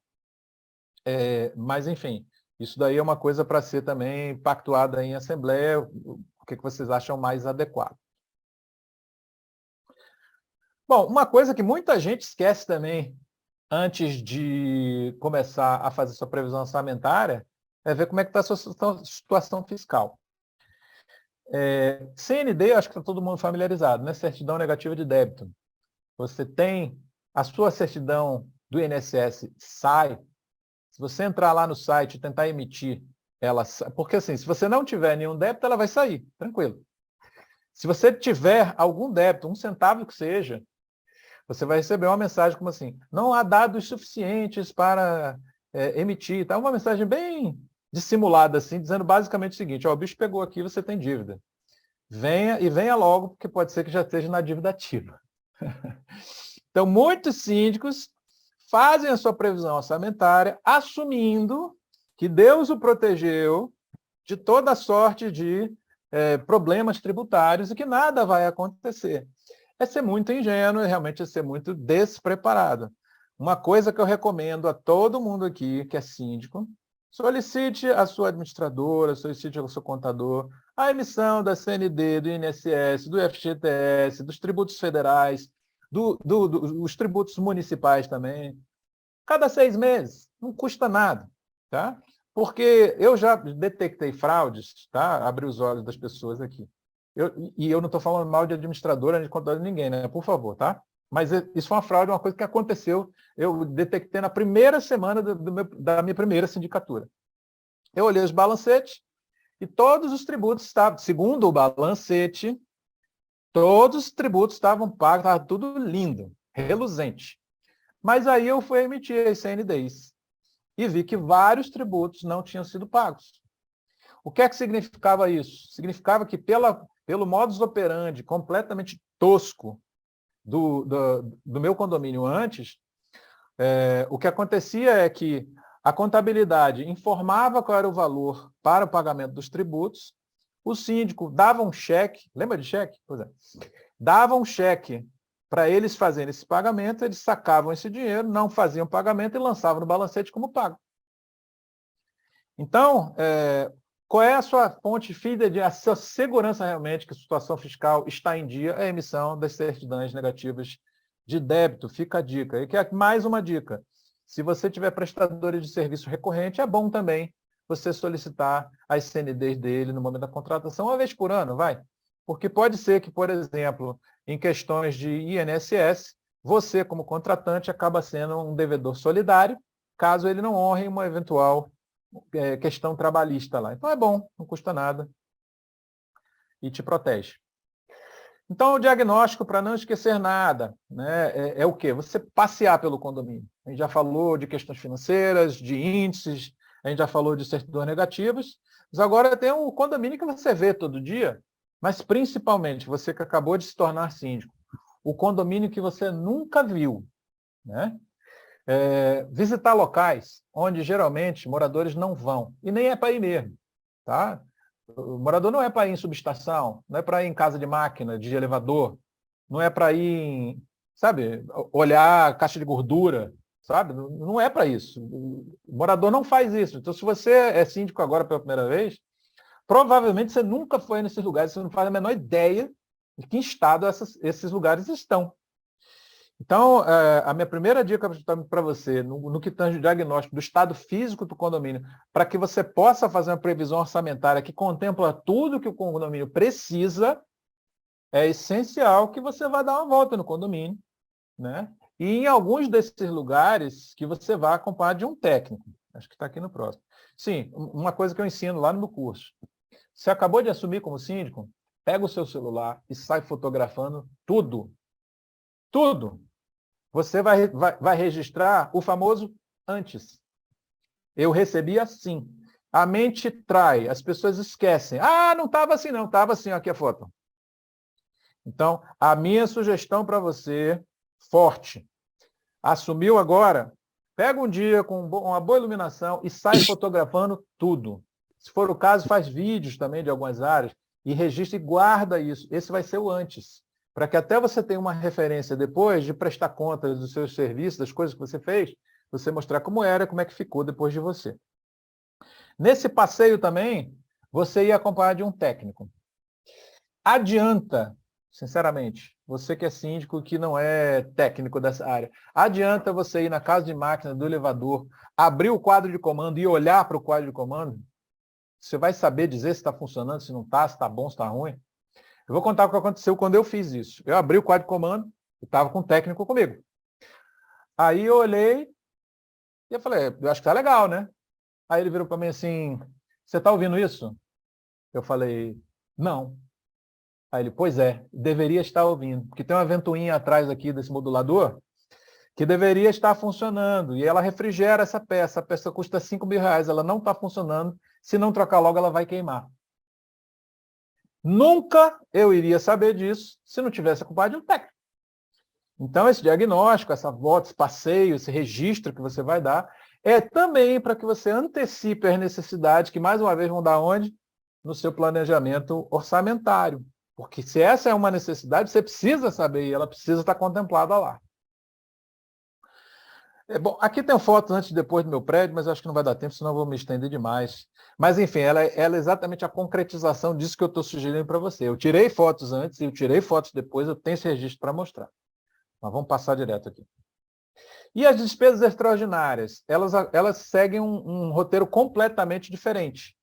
mas, enfim, isso daí é uma coisa para ser também pactuada em assembleia, o que vocês acham mais adequado. Bom, uma coisa que muita gente esquece também, antes de começar a fazer sua previsão orçamentária, é ver como é que está a sua situação fiscal. CND, acho que está todo mundo familiarizado, né? Certidão negativa de débito. Você tem a sua certidão do INSS sai, se você entrar lá no site e tentar emitir, ela sai, porque assim, se você não tiver nenhum débito, ela vai sair, tranquilo. Se você tiver algum débito, 1 centavo que seja, você vai receber uma mensagem como assim, não há dados suficientes para emitir, tá? Uma mensagem bem dissimulada assim, dizendo basicamente o seguinte, ó, o bicho pegou aqui, você tem dívida. Venha logo, porque pode ser que já esteja na dívida ativa. Então, muitos síndicos fazem a sua previsão orçamentária assumindo que Deus o protegeu de toda sorte de problemas tributários e que nada vai acontecer. É ser muito ingênuo e realmente é ser muito despreparado. Uma coisa que eu recomendo a todo mundo aqui que é síndico, solicite a sua administradora, solicite ao seu contador a emissão da CND, do INSS, do FGTS, dos tributos federais, os tributos municipais também. Cada 6 meses, não custa nada, tá? Porque eu já detectei fraudes, tá? Abri os olhos das pessoas aqui. Eu não estou falando mal de administradora, de contador de ninguém, né? Por favor, tá? Mas isso foi uma fraude, uma coisa que aconteceu, eu detectei na primeira semana da minha primeira sindicatura. Eu olhei os balancetes e todos os tributos estavam, segundo o balancete, todos os tributos estavam pagos, estava tudo lindo, reluzente. Mas aí eu fui emitir as CNDs e vi que vários tributos não tinham sido pagos. O que é que significava isso? Significava que pelo modus operandi completamente tosco do meu condomínio antes, o que acontecia é que a contabilidade informava qual era o valor para o pagamento dos tributos, o síndico dava um cheque, lembra de cheque? Pois é. Dava um cheque para eles fazerem esse pagamento, eles sacavam esse dinheiro, não faziam pagamento e lançavam no balancete como pago. Então, qual é a sua fonte fidedigna, a sua segurança realmente que a situação fiscal está em dia? É a emissão das certidões negativas de débito. Fica a dica. E que é mais uma dica. Se você tiver prestadores de serviço recorrente, é bom também você solicitar as CNDs dele no momento da contratação, uma vez por ano, vai. Porque pode ser que, por exemplo, em questões de INSS, você, como contratante, acaba sendo um devedor solidário, caso ele não honre uma eventual questão trabalhista lá. Então é bom, não custa nada e te protege. Então, o diagnóstico, para não esquecer nada, né, é o quê? Você passear pelo condomínio. A gente já falou de questões financeiras, de índices, a gente já falou de certidões negativas, mas agora tem um condomínio que você vê todo dia, mas principalmente você que acabou de se tornar síndico, o condomínio que você nunca viu, né? Visitar locais onde geralmente moradores não vão, e nem é para ir mesmo, tá? O morador não é para ir em subestação, não é para ir em casa de máquina, de elevador, não é para ir em, sabe, olhar caixa de gordura, sabe? Não é para isso. O morador não faz isso. Então, se você é síndico agora pela primeira vez, provavelmente você nunca foi nesses lugares, você não faz a menor ideia de que estado esses lugares estão. Então, a minha primeira dica para você, no que tange o diagnóstico do estado físico do condomínio, para que você possa fazer uma previsão orçamentária que contempla tudo que o condomínio precisa, é essencial que você vá dar uma volta no condomínio, né? E em alguns desses lugares que você vá acompanhar de um técnico. Acho que está aqui no próximo. Sim, uma coisa que eu ensino lá no meu curso. Você acabou de assumir como síndico, pega o seu celular e sai fotografando tudo. Tudo. Você vai registrar o famoso antes. Eu recebi assim. A mente trai, as pessoas esquecem. Ah, não estava assim não, estava assim, aqui a foto. Então, a minha sugestão para você, forte, assumiu agora, pega um dia com uma boa iluminação e sai fotografando tudo. Se for o caso, faz vídeos também de algumas áreas e registra e guarda isso. Esse vai ser o antes. Para que até você tenha uma referência depois de prestar conta dos seus serviços, das coisas que você fez, você mostrar como era, como é que ficou depois de você. Nesse passeio também, você ia acompanhar de um técnico. Adianta, sinceramente, você que é síndico, que não é técnico dessa área, adianta você ir na casa de máquina do elevador, abrir o quadro de comando e olhar para o quadro de comando? Você vai saber dizer se está funcionando, se não está, se está bom, se está ruim? Eu vou contar o que aconteceu quando eu fiz isso. Eu abri o quadro de comando e estava com um técnico comigo. Aí eu olhei e eu falei, eu acho que tá legal, né? Aí ele virou para mim assim, você está ouvindo isso? Eu falei, não. Aí ele, pois é, deveria estar ouvindo, porque tem uma ventoinha atrás aqui desse modulador que deveria estar funcionando, e ela refrigera essa peça. A peça custa R$5.000, ela não está funcionando, se não trocar logo ela vai queimar. Nunca eu iria saber disso se não tivesse acompanhado de um técnico. Então, esse diagnóstico, essa volta, esse passeio, esse registro que você vai dar, é também para que você antecipe as necessidades que, mais uma vez, vão dar onde? No seu planejamento orçamentário. Porque se essa é uma necessidade, você precisa saber e ela precisa estar contemplada lá. Bom, aqui tem fotos antes e depois do meu prédio, mas acho que não vai dar tempo, senão eu vou me estender demais. Mas, enfim, ela é exatamente a concretização disso que eu estou sugerindo para você. Eu tirei fotos antes e eu tirei fotos depois, eu tenho esse registro para mostrar. Mas vamos passar direto aqui. E as despesas extraordinárias? Elas seguem um roteiro completamente diferente,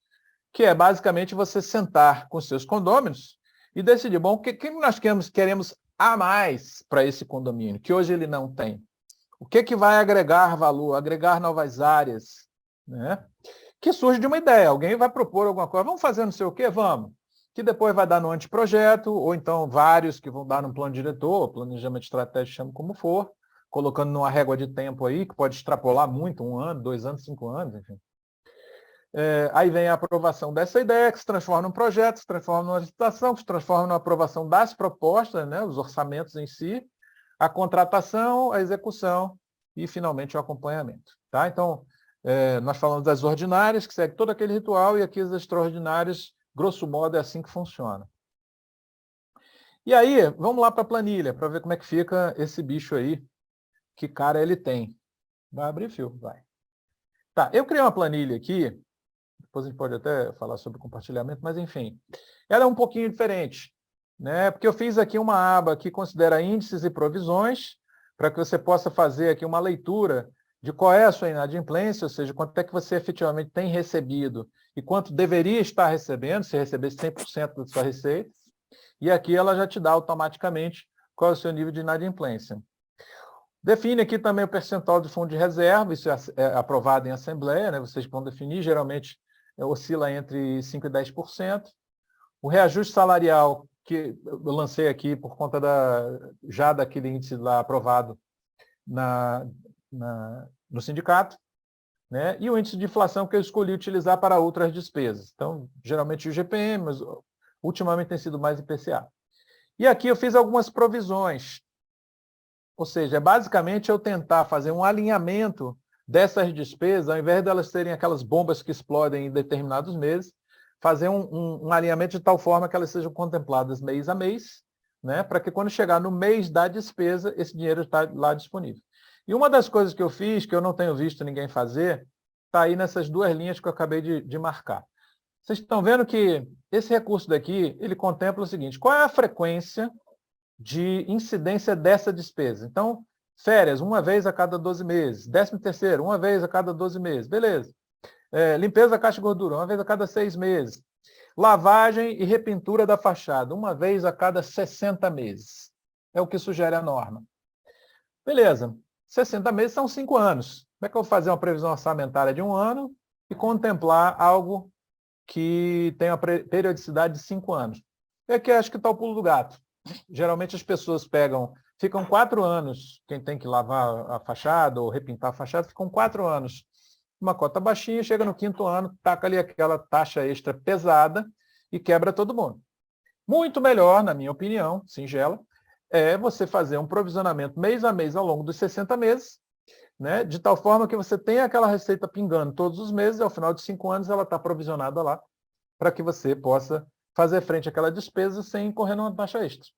que é basicamente você sentar com seus condôminos e decidir, bom, o que nós queremos a mais para esse condomínio, que hoje ele não tem? O que vai agregar valor, agregar novas áreas, né? Que surge de uma ideia. Alguém vai propor alguma coisa, vamos fazer não sei o quê? Vamos. Que depois vai dar no anteprojeto, ou então vários que vão dar no plano diretor, planejamento estratégico, chama como for, colocando numa régua de tempo aí, que pode extrapolar muito, 1 ano, 2 anos, 5 anos, enfim. Aí vem a aprovação dessa ideia, que se transforma num projeto, se transforma numa licitação, que se transforma na aprovação das propostas, né, os orçamentos em si, a contratação, a execução e, finalmente, o acompanhamento. Tá? Então, nós falamos das ordinárias, que segue todo aquele ritual, e aqui as extraordinárias, grosso modo, é assim que funciona. E aí, vamos lá para a planilha, para ver como é que fica esse bicho aí, que cara ele tem. Vai abrir fio, vai. Tá, eu criei uma planilha aqui, depois a gente pode até falar sobre compartilhamento, mas enfim, ela é um pouquinho diferente, né? Porque eu fiz aqui uma aba que considera índices e provisões, para que você possa fazer aqui uma leitura de qual é a sua inadimplência, ou seja, quanto é que você efetivamente tem recebido e quanto deveria estar recebendo, se recebesse 100% da sua receita, e aqui ela já te dá automaticamente qual é o seu nível de inadimplência. Define aqui também o percentual de fundo de reserva, isso é aprovado em assembleia, né? Vocês vão definir, geralmente oscila entre 5% e 10%. O reajuste salarial, que eu lancei aqui por conta já daquele índice lá aprovado no sindicato, né? E o índice de inflação que eu escolhi utilizar para outras despesas. Então, geralmente o IGPM, mas ultimamente tem sido mais IPCA. E aqui eu fiz algumas provisões. Ou seja, é basicamente eu tentar fazer um alinhamento dessas despesas, ao invés delas serem aquelas bombas que explodem em determinados meses, fazer um alinhamento de tal forma que elas sejam contempladas mês a mês, né, para que quando chegar no mês da despesa, esse dinheiro está lá disponível. E uma das coisas que eu fiz, que eu não tenho visto ninguém fazer, está aí nessas duas linhas que eu acabei de marcar. Vocês estão vendo que esse recurso daqui, ele contempla o seguinte: qual é a frequência de incidência dessa despesa? Então, férias, uma vez a cada 12 meses. 13º, uma vez a cada 12 meses. Beleza. Limpeza da caixa de gordura, uma vez a cada 6 meses. Lavagem e repintura da fachada, uma vez a cada 60 meses. É o que sugere a norma. Beleza. 60 meses são 5 anos. Como é que eu vou fazer uma previsão orçamentária de 1 ano e contemplar algo que tem a periodicidade de 5 anos? É que acho que está o pulo do gato. Geralmente as pessoas ficam 4 anos, quem tem que lavar a fachada ou repintar a fachada, ficam 4 anos. Uma cota baixinha, chega no 5º ano, taca ali aquela taxa extra pesada e quebra todo mundo. Muito melhor, na minha opinião, singela, é você fazer um provisionamento mês a mês ao longo dos 60 meses, né, de tal forma que você tenha aquela receita pingando todos os meses, e ao final de 5 anos ela está provisionada lá, para que você possa fazer frente àquela despesa sem correr numa taxa extra.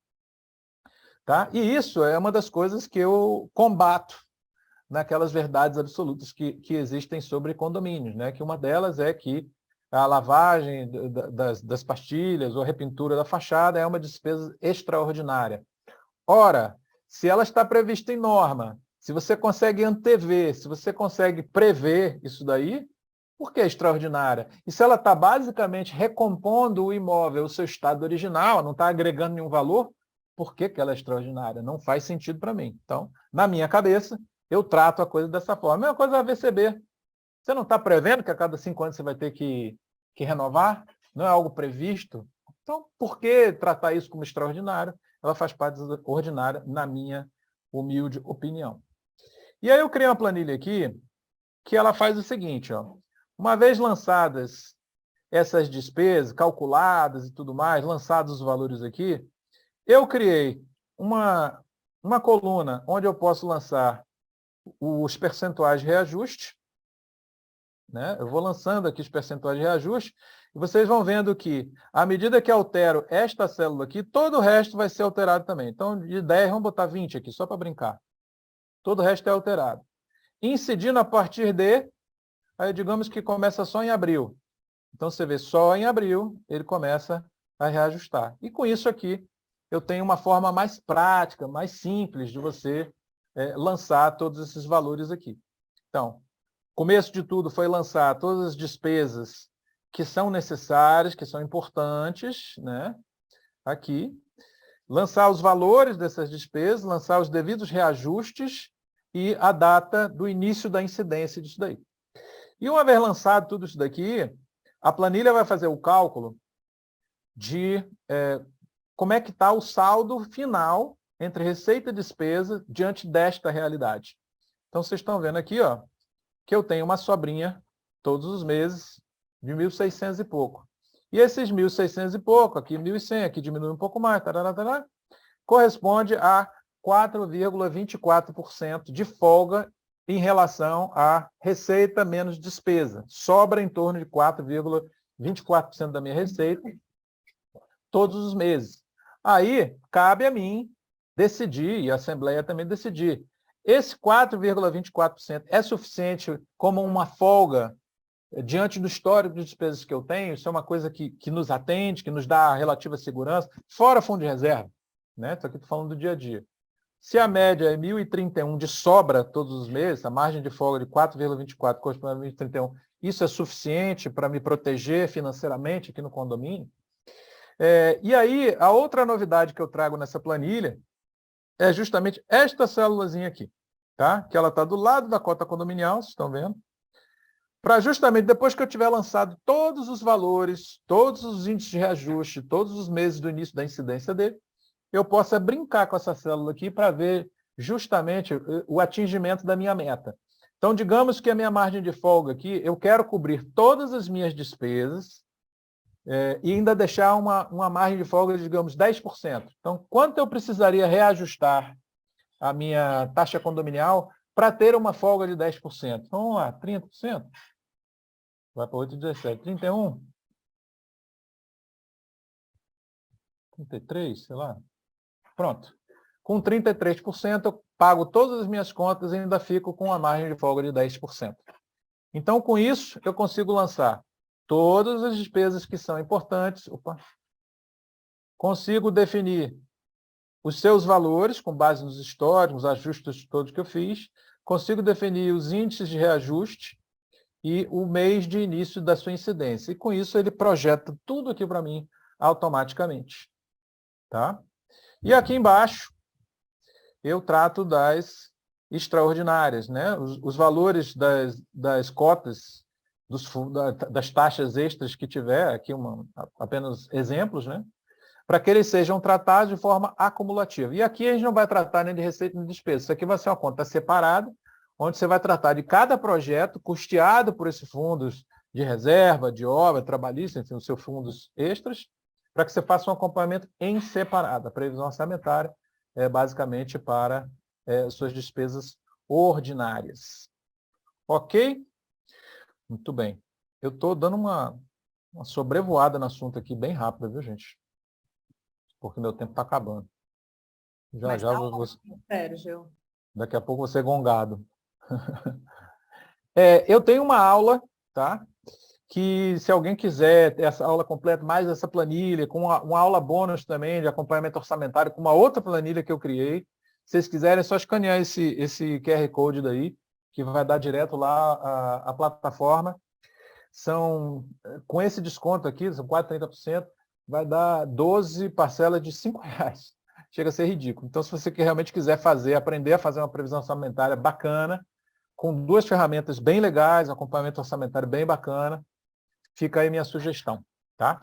Tá? E isso é uma das coisas que eu combato naquelas verdades absolutas que existem sobre condomínios, né? Que uma delas é que a lavagem das pastilhas ou a repintura da fachada é uma despesa extraordinária. Ora, se ela está prevista em norma, se você consegue antever, se você consegue prever isso daí, por que é extraordinária? E se ela está basicamente recompondo o imóvel, o seu estado original, não está agregando nenhum valor, por que ela é extraordinária? Não faz sentido para mim. Então, na minha cabeça, eu trato a coisa dessa forma. A mesma coisa a VCB. Você não está prevendo que a cada 5 anos você vai ter que renovar? Não é algo previsto? Então, por que tratar isso como extraordinário? Ela faz parte da ordinária, na minha humilde opinião. E aí eu criei uma planilha aqui que ela faz o seguinte, ó. Uma vez lançadas essas despesas, calculadas e tudo mais, lançados os valores aqui, eu criei uma coluna onde eu posso lançar os percentuais de reajuste, né? Eu vou lançando aqui os percentuais de reajuste, e vocês vão vendo que, à medida que altero esta célula aqui, todo o resto vai ser alterado também. Então, de 10, vamos botar 20 aqui, só para brincar. Todo o resto é alterado. Incidindo a partir de, aí digamos que começa só em abril. Então, você vê, só em abril ele começa a reajustar. E com isso aqui, eu tenho uma forma mais prática, mais simples de você lançar todos esses valores aqui. Então, começo de tudo foi lançar todas as despesas que são necessárias, que são importantes, né? Aqui. Lançar os valores dessas despesas, lançar os devidos reajustes e a data do início da incidência disso daí. E uma vez lançado tudo isso daqui, a planilha vai fazer o cálculo de como é que está o saldo final entre receita e despesa diante desta realidade. Então, vocês estão vendo aqui, ó, que eu tenho uma sobrinha todos os meses de 1.600 e pouco. E esses 1.600 e pouco, aqui 1.100, aqui diminui um pouco mais, corresponde a 4,24% de folga em relação à receita menos despesa. Sobra em torno de 4,24% da minha receita todos os meses. Aí, cabe a mim decidir, e a Assembleia também decidir, esse 4,24% é suficiente como uma folga diante do histórico de despesas que eu tenho? Isso é uma coisa que nos atende, que nos dá relativa segurança, fora fundo de reserva, né? Isso aqui estou falando do dia a dia. Se a média é 1.031 de sobra todos os meses, a margem de folga de 4,24 corresponde a 1.031, isso é suficiente para me proteger financeiramente aqui no condomínio? E aí, a outra novidade que eu trago nessa planilha é justamente esta célulazinha aqui, tá? Que ela está do lado da cota condominial, vocês estão vendo? Para justamente, depois que eu tiver lançado todos os valores, todos os índices de reajuste, todos os meses do início da incidência dele, eu possa brincar com essa célula aqui para ver justamente o atingimento da minha meta. Então, digamos que a minha margem de folga aqui, eu quero cobrir todas as minhas despesas e ainda deixar uma margem de folga de, digamos, 10%. Então, quanto eu precisaria reajustar a minha taxa condominial para ter uma folga de 10%. Vamos lá, 30%. Vai para 8,17. 31%. 33%, sei lá. Pronto. Com 33%, eu pago todas as minhas contas e ainda fico com a margem de folga de 10%. Então, com isso, eu consigo lançar todas as despesas que são importantes. Opa. Consigo definir os seus valores, com base nos históricos, nos ajustes todos que eu fiz. Consigo definir os índices de reajuste e o mês de início da sua incidência. E, com isso, ele projeta tudo aqui para mim automaticamente. Tá? E aqui embaixo, eu trato das extraordinárias, né? Os valores das cotas, das taxas extras que tiver, aqui apenas exemplos, né? Para que eles sejam tratados de forma acumulativa. E aqui a gente não vai tratar nem de receita nem de despesa. Isso aqui vai ser uma conta separada, onde você vai tratar de cada projeto custeado por esses fundos de reserva, de obra, trabalhista, enfim, os seus fundos extras, para que você faça um acompanhamento em separado. A previsão orçamentária é basicamente para suas despesas ordinárias. Ok? Muito bem. Eu estou dando uma sobrevoada no assunto aqui bem rápida, viu, gente? Porque meu tempo está acabando. Mas Já tá vou... ótimo, Sérgio. Daqui a pouco você gongado. Eu tenho uma aula, tá? Que se alguém quiser ter essa aula completa, mais essa planilha, com uma aula bônus também de acompanhamento orçamentário, com uma outra planilha que eu criei. Se vocês quiserem, é só escanear esse QR Code daí, que vai dar direto lá à plataforma. Com esse desconto aqui, são quase 30%, vai dar 12 parcelas de R$5. Chega a ser ridículo. Então, se você realmente quiser aprender a fazer uma previsão orçamentária bacana, com 2 ferramentas bem legais, um acompanhamento orçamentário bem bacana, fica aí minha sugestão, tá?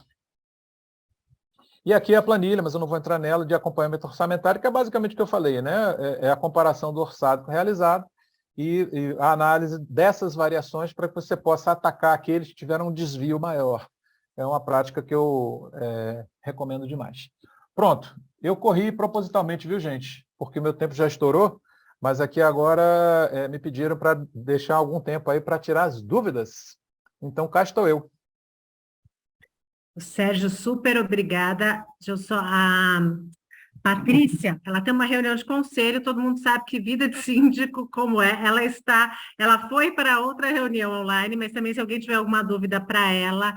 E aqui é a planilha, mas eu não vou entrar nela, de acompanhamento orçamentário, que é basicamente o que eu falei, né? É a comparação do orçado com o realizado e a análise dessas variações para que você possa atacar aqueles que tiveram um desvio maior. É uma prática que eu recomendo demais. Pronto, eu corri propositalmente, viu, gente? Porque meu tempo já estourou, mas aqui agora me pediram para deixar algum tempo aí para tirar as dúvidas. Então, cá estou eu. Sérgio, super obrigada. A Patrícia, ela tem uma reunião de conselho, todo mundo sabe que vida de síndico como é. Ela foi para outra reunião online, mas também se alguém tiver alguma dúvida para ela,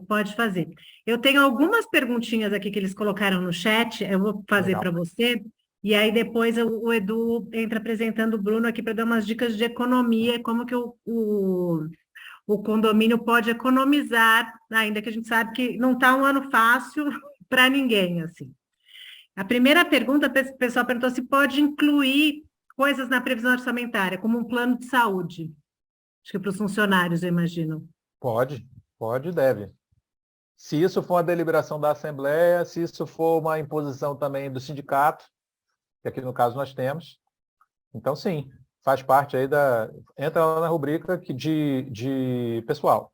pode fazer. Eu tenho algumas perguntinhas aqui que eles colocaram no chat, eu vou fazer para você, e aí depois o Edu entra apresentando o Bruno aqui para dar umas dicas de economia, como que o condomínio pode economizar, ainda que a gente sabe que não está um ano fácil para ninguém, assim. A primeira pergunta, o pessoal perguntou se pode incluir coisas na previsão orçamentária, como um plano de saúde. Acho que para os funcionários, eu imagino. Pode e deve. Se isso for uma deliberação da Assembleia, se isso for uma imposição também do sindicato, que aqui no caso nós temos, então sim, faz parte aí entra lá na rubrica de pessoal.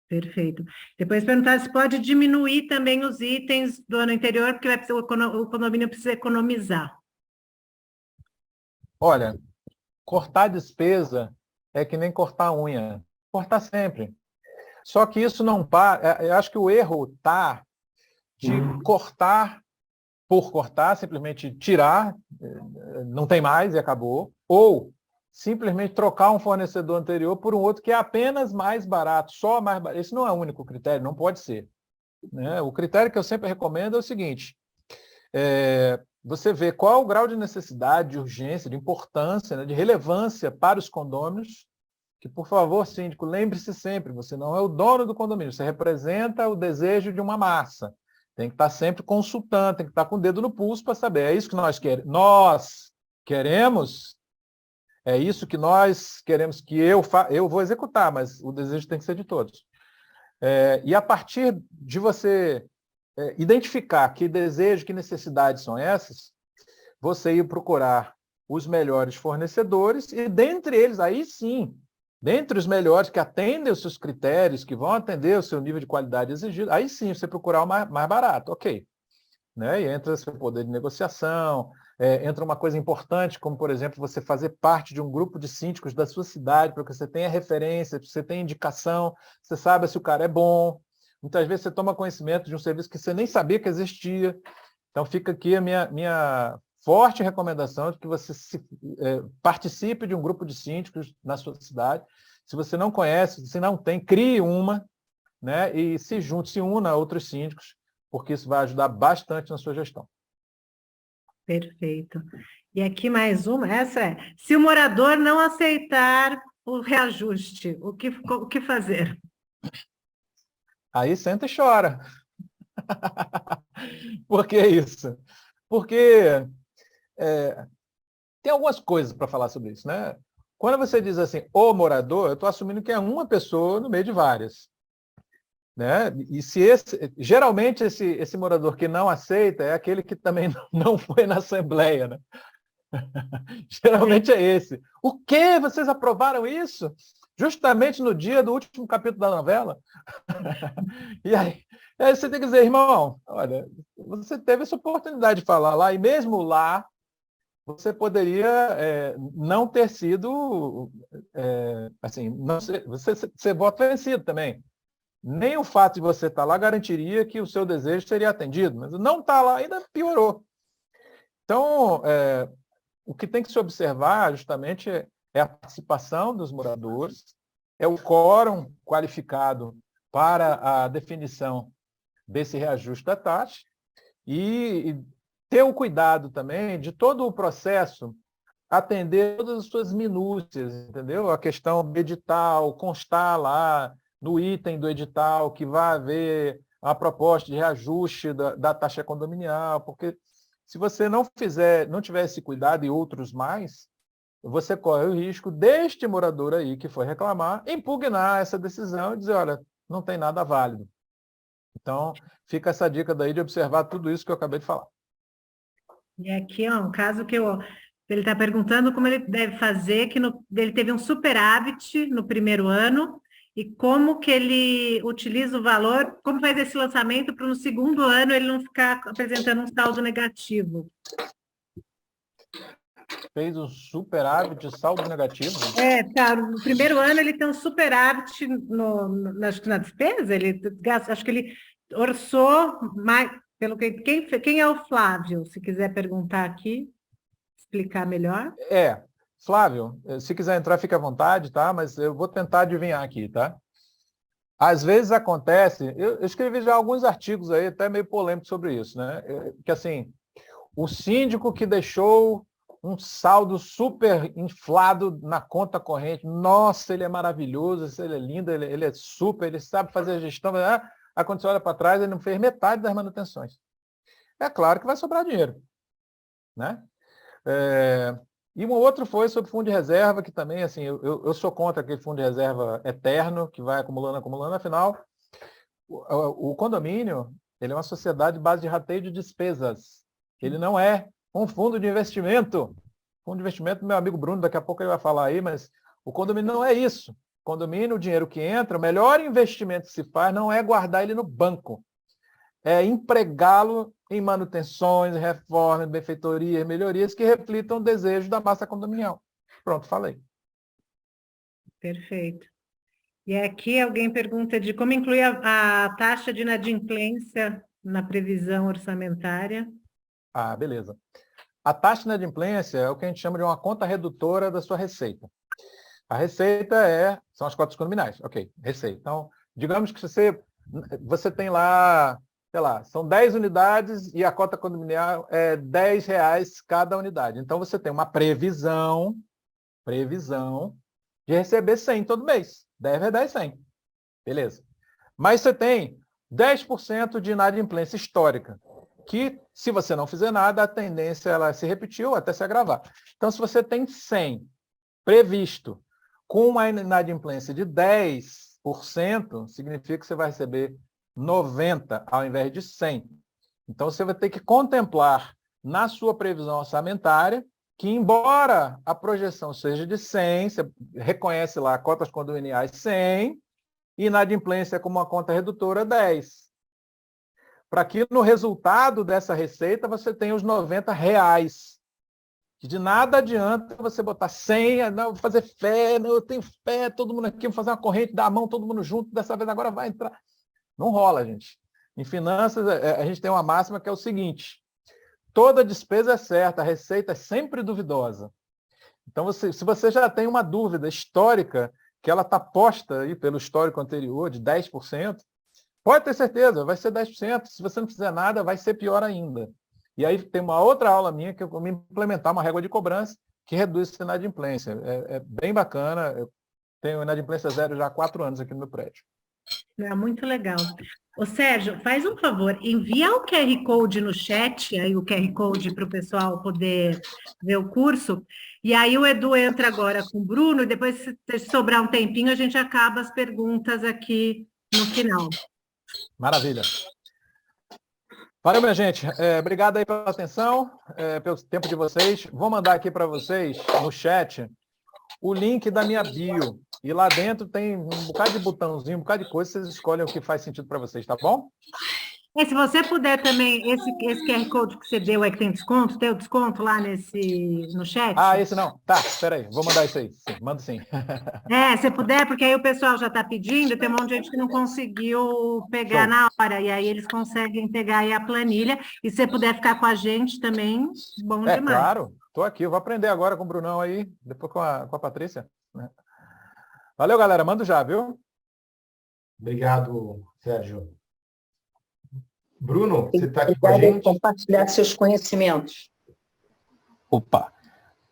Perfeito. Depois perguntar se pode diminuir também os itens do ano anterior, porque o condomínio precisa economizar. Olha, cortar despesa é que nem cortar unha. Cortar sempre. Só que isso não para. Eu acho que o erro está de cortar por cortar, simplesmente tirar, não tem mais e acabou, ou simplesmente trocar um fornecedor anterior por um outro que é apenas mais barato, só mais barato. Esse não é o único critério, não pode ser. Né? O critério que eu sempre recomendo é o seguinte, você vê qual o grau de necessidade, de urgência, de importância, né, de relevância para os condôminos, que, por favor, síndico, lembre-se sempre, você não é o dono do condomínio, você representa o desejo de uma massa. Tem que estar sempre consultando, tem que estar com o dedo no pulso para saber, é isso que nós queremos? Nós queremos? É isso que nós queremos que eu vou executar, mas o desejo tem que ser de todos. E a partir de você identificar que desejo, que necessidades são essas, você ir procurar os melhores fornecedores e, dentre eles, aí sim, dentre os melhores que atendem os seus critérios, que vão atender o seu nível de qualidade exigido, aí sim você procurar o mais barato, ok. Né? E entra seu poder de negociação, entra uma coisa importante, como, por exemplo, você fazer parte de um grupo de síndicos da sua cidade, para que você tenha referência, você tenha indicação, você sabe se o cara é bom. Muitas vezes você toma conhecimento de um serviço que você nem sabia que existia. Então, fica aqui a minha forte recomendação de que você participe de um grupo de síndicos na sua cidade. Se você não conhece, se não tem, crie uma, né? E se una a outros síndicos, porque isso vai ajudar bastante na sua gestão. Perfeito. E aqui mais uma, essa é, se o morador não aceitar o reajuste, o que fazer? Aí senta e chora. Por que isso? Porque tem algumas coisas para falar sobre isso, né? Quando você diz assim, o morador, eu estou assumindo que é uma pessoa no meio de várias. Né? E geralmente esse morador que não aceita é aquele que também não foi na Assembleia. Né? Geralmente é esse. O quê? Vocês aprovaram isso? Justamente no dia do último capítulo da novela? E aí você tem que dizer, irmão, olha, você teve essa oportunidade de falar lá, e mesmo lá, você poderia não ter sido, assim, não ser voto vencido também. Nem o fato de você estar lá garantiria que o seu desejo seria atendido, mas não estar lá ainda piorou. Então, o que tem que se observar justamente é a participação dos moradores, é o quórum qualificado para a definição desse reajuste da taxa e ter o cuidado também de todo o processo atender todas as suas minúcias, entendeu? A questão do edital, constar lá no item do edital que vai haver a proposta de reajuste da taxa condominial, porque se você não tiver esse cuidado e outros mais, você corre o risco deste morador aí que foi reclamar, impugnar essa decisão e dizer, olha, não tem nada válido. Então, fica essa dica daí de observar tudo isso que eu acabei de falar. E aqui, ó, um caso que ele está perguntando como ele deve fazer, que ele teve um superávit no primeiro ano, e como que ele utiliza o valor, como faz esse lançamento para no segundo ano ele não ficar apresentando um saldo negativo. Fez um superávit de saldo negativo? Tá. No primeiro ano ele tem um superávit na despesa, ele gasta, acho que ele orçou mais, pelo que quem é o Flávio, se quiser perguntar aqui, explicar melhor. Flávio, se quiser entrar, fique à vontade, tá? Mas eu vou tentar adivinhar aqui, tá? Às vezes acontece, eu escrevi já alguns artigos aí, até meio polêmicos sobre isso, né? Que assim, o síndico que deixou um saldo super inflado na conta corrente, nossa, ele é maravilhoso, ele é lindo, ele é super, ele sabe fazer a gestão, aí quando você olha para trás, ele não fez metade das manutenções. É claro que vai sobrar dinheiro, né? E um outro foi sobre fundo de reserva, que também, assim, eu sou contra aquele fundo de reserva eterno, que vai acumulando, afinal, o condomínio, ele é uma sociedade de base de rateio de despesas. Ele não é um fundo de investimento. Fundo de investimento, meu amigo Bruno, daqui a pouco ele vai falar aí, mas o condomínio não é isso. O condomínio, o dinheiro que entra, o melhor investimento que se faz não é guardar ele no banco, é empregá-lo em manutenções, reformas, benfeitorias, melhorias que reflitam o desejo da massa condominial. Pronto, falei. Perfeito. E aqui alguém pergunta de como incluir a taxa de inadimplência na previsão orçamentária. Beleza. A taxa de inadimplência é o que a gente chama de uma conta redutora da sua receita. A receita são as cotas condominais. Ok, receita. Então, digamos que você tem lá, sei lá, são 10 unidades e a cota condominial é R$10 cada unidade. Então, você tem uma previsão de receber 100 todo mês. 10 vezes 10, 100. Beleza. Mas você tem 10% de inadimplência histórica, que, se você não fizer nada, a tendência ela se repetir ou até se agravar. Então, se você tem 100 previsto com uma inadimplência de 10%, significa que você vai receber 90 ao invés de 100. Então, você vai ter que contemplar na sua previsão orçamentária que, embora a projeção seja de 100, você reconhece lá cotas condominiais 100, e inadimplência como uma conta redutora 10. Para que no resultado dessa receita você tenha os R$90 que de nada adianta você botar senha, não, fazer fé, não, eu tenho fé, todo mundo aqui, vou fazer uma corrente, dar a mão, todo mundo junto, dessa vez agora vai entrar. Não rola, gente. Em finanças, a gente tem uma máxima que é o seguinte: toda despesa é certa, a receita é sempre duvidosa. Então, se você já tem uma dúvida histórica, que ela está posta aí pelo histórico anterior de 10%, pode ter certeza, vai ser 10%. Se você não fizer nada, vai ser pior ainda. E aí tem uma outra aula minha que eu vou implementar uma régua de cobrança que reduz essa inadimplência. É bem bacana. Eu tenho inadimplência zero já há 4 anos aqui no meu prédio. É muito legal. Ô, Sérgio, faz um favor, envia o QR Code no chat, aí o QR Code para o pessoal poder ver o curso, e aí o Edu entra agora com o Bruno, e depois, se sobrar um tempinho, a gente acaba as perguntas aqui no final. Maravilha. Valeu, minha gente. Obrigado aí pela atenção, pelo tempo de vocês. Vou mandar aqui para vocês, no chat, o link da minha bio. E lá dentro tem um bocado de botãozinho, um bocado de coisa, vocês escolhem o que faz sentido para vocês, tá bom? E se você puder também, esse QR Code que você deu aí que tem desconto, tem o desconto lá no chat? Ah, esse não. Tá, espera aí, vou mandar isso aí. Sim, mando sim. Se puder, porque aí o pessoal já está pedindo, tem um monte de gente que não conseguiu pegar Show. na hora, e aí eles conseguem pegar aí a planilha, e se você puder ficar com a gente também, bom demais. Claro, estou aqui, eu vou aprender agora com o Brunão aí, depois com a Patrícia. Valeu, galera, mando já, viu? Obrigado, Sérgio. Bruno, você está aqui com a Obrigada por gente? compartilhar seus conhecimentos. Opa.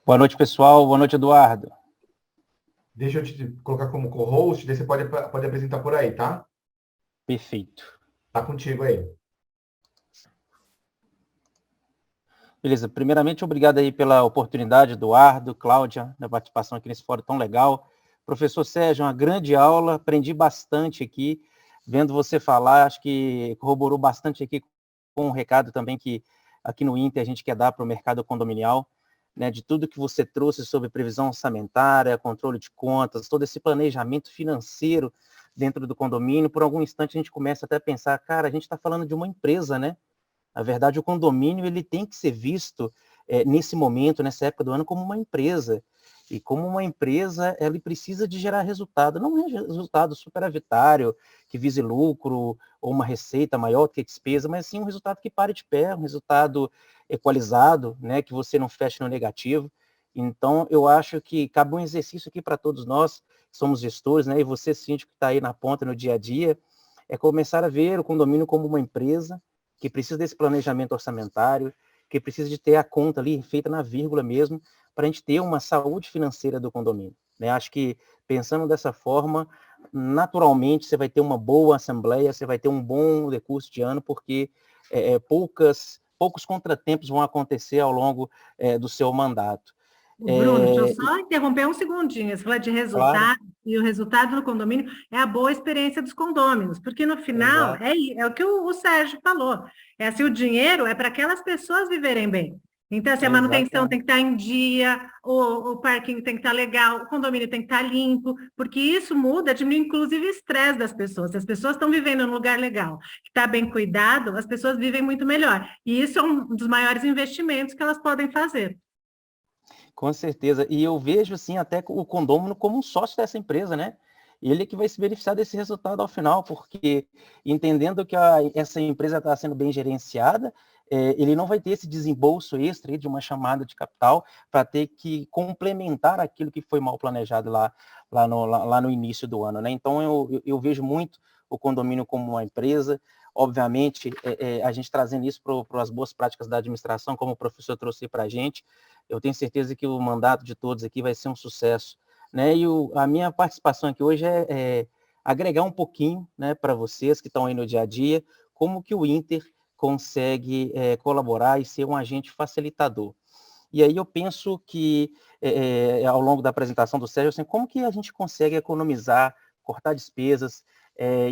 Boa noite, pessoal. Boa noite, Eduardo. Deixa eu te colocar como co-host, daí você pode apresentar por aí, tá? Perfeito. Tá contigo aí. Beleza. Primeiramente, obrigado aí pela oportunidade, Eduardo, Cláudia, da participação aqui nesse fórum tão legal. Professor Sérgio, uma grande aula, aprendi bastante aqui, vendo você falar, acho que corroborou bastante aqui com um recado também que aqui no Inter a gente quer dar para o mercado condominial, né, de tudo que você trouxe sobre previsão orçamentária, controle de contas, todo esse planejamento financeiro dentro do condomínio. Por algum instante a gente começa até a pensar, cara, a gente está falando de uma empresa, né? Na verdade, o condomínio ele tem que ser visto nesse momento, nessa época do ano, como uma empresa. E como uma empresa, ela precisa de gerar resultado, não é resultado superavitário, que vise lucro, ou uma receita maior do que a despesa, mas sim um resultado que pare de pé, um resultado equalizado, né, que você não feche no negativo. Então, eu acho que cabe um exercício aqui para todos nós, que somos gestores, né, e você, síndico, que está aí na ponta no dia a dia, é começar a ver o condomínio como uma empresa que precisa desse planejamento orçamentário, que precisa de ter a conta ali feita na vírgula mesmo, para a gente ter uma saúde financeira do condomínio, né? Acho que, pensando dessa forma, naturalmente você vai ter uma boa assembleia, você vai ter um bom decurso de ano, porque poucos contratempos vão acontecer ao longo do seu mandato. Bruno, deixa eu só interromper um segundinho. Você fala de resultado, Claro. E o resultado no condomínio é a boa experiência dos condôminos, porque no final é o que o Sérgio falou. O dinheiro é para aquelas pessoas viverem bem. Então, a manutenção tem que estar em dia, o parquinho tem que estar legal, o condomínio tem que estar limpo, porque isso muda, diminui inclusive o estresse das pessoas. Se as pessoas estão vivendo num lugar legal, que está bem cuidado, as pessoas vivem muito melhor. E isso é um dos maiores investimentos que elas podem fazer. Com certeza. E eu vejo, assim, até o condômino como um sócio dessa empresa, né? Ele que vai se beneficiar desse resultado ao final, porque entendendo que essa empresa está sendo bem gerenciada, ele não vai ter esse desembolso extra de uma chamada de capital para ter que complementar aquilo que foi mal planejado lá no início do ano, né? Então, eu vejo muito o condomínio como uma empresa. Obviamente, a gente trazendo isso para as boas práticas da administração, como o professor trouxe para a gente, eu tenho certeza que o mandato de todos aqui vai ser um sucesso, né? E a minha participação aqui hoje é agregar um pouquinho, né, para vocês que estão aí no dia a dia, como que o Inter consegue colaborar e ser um agente facilitador. E aí eu penso que, ao longo da apresentação do Sérgio, assim, como que a gente consegue economizar, cortar despesas,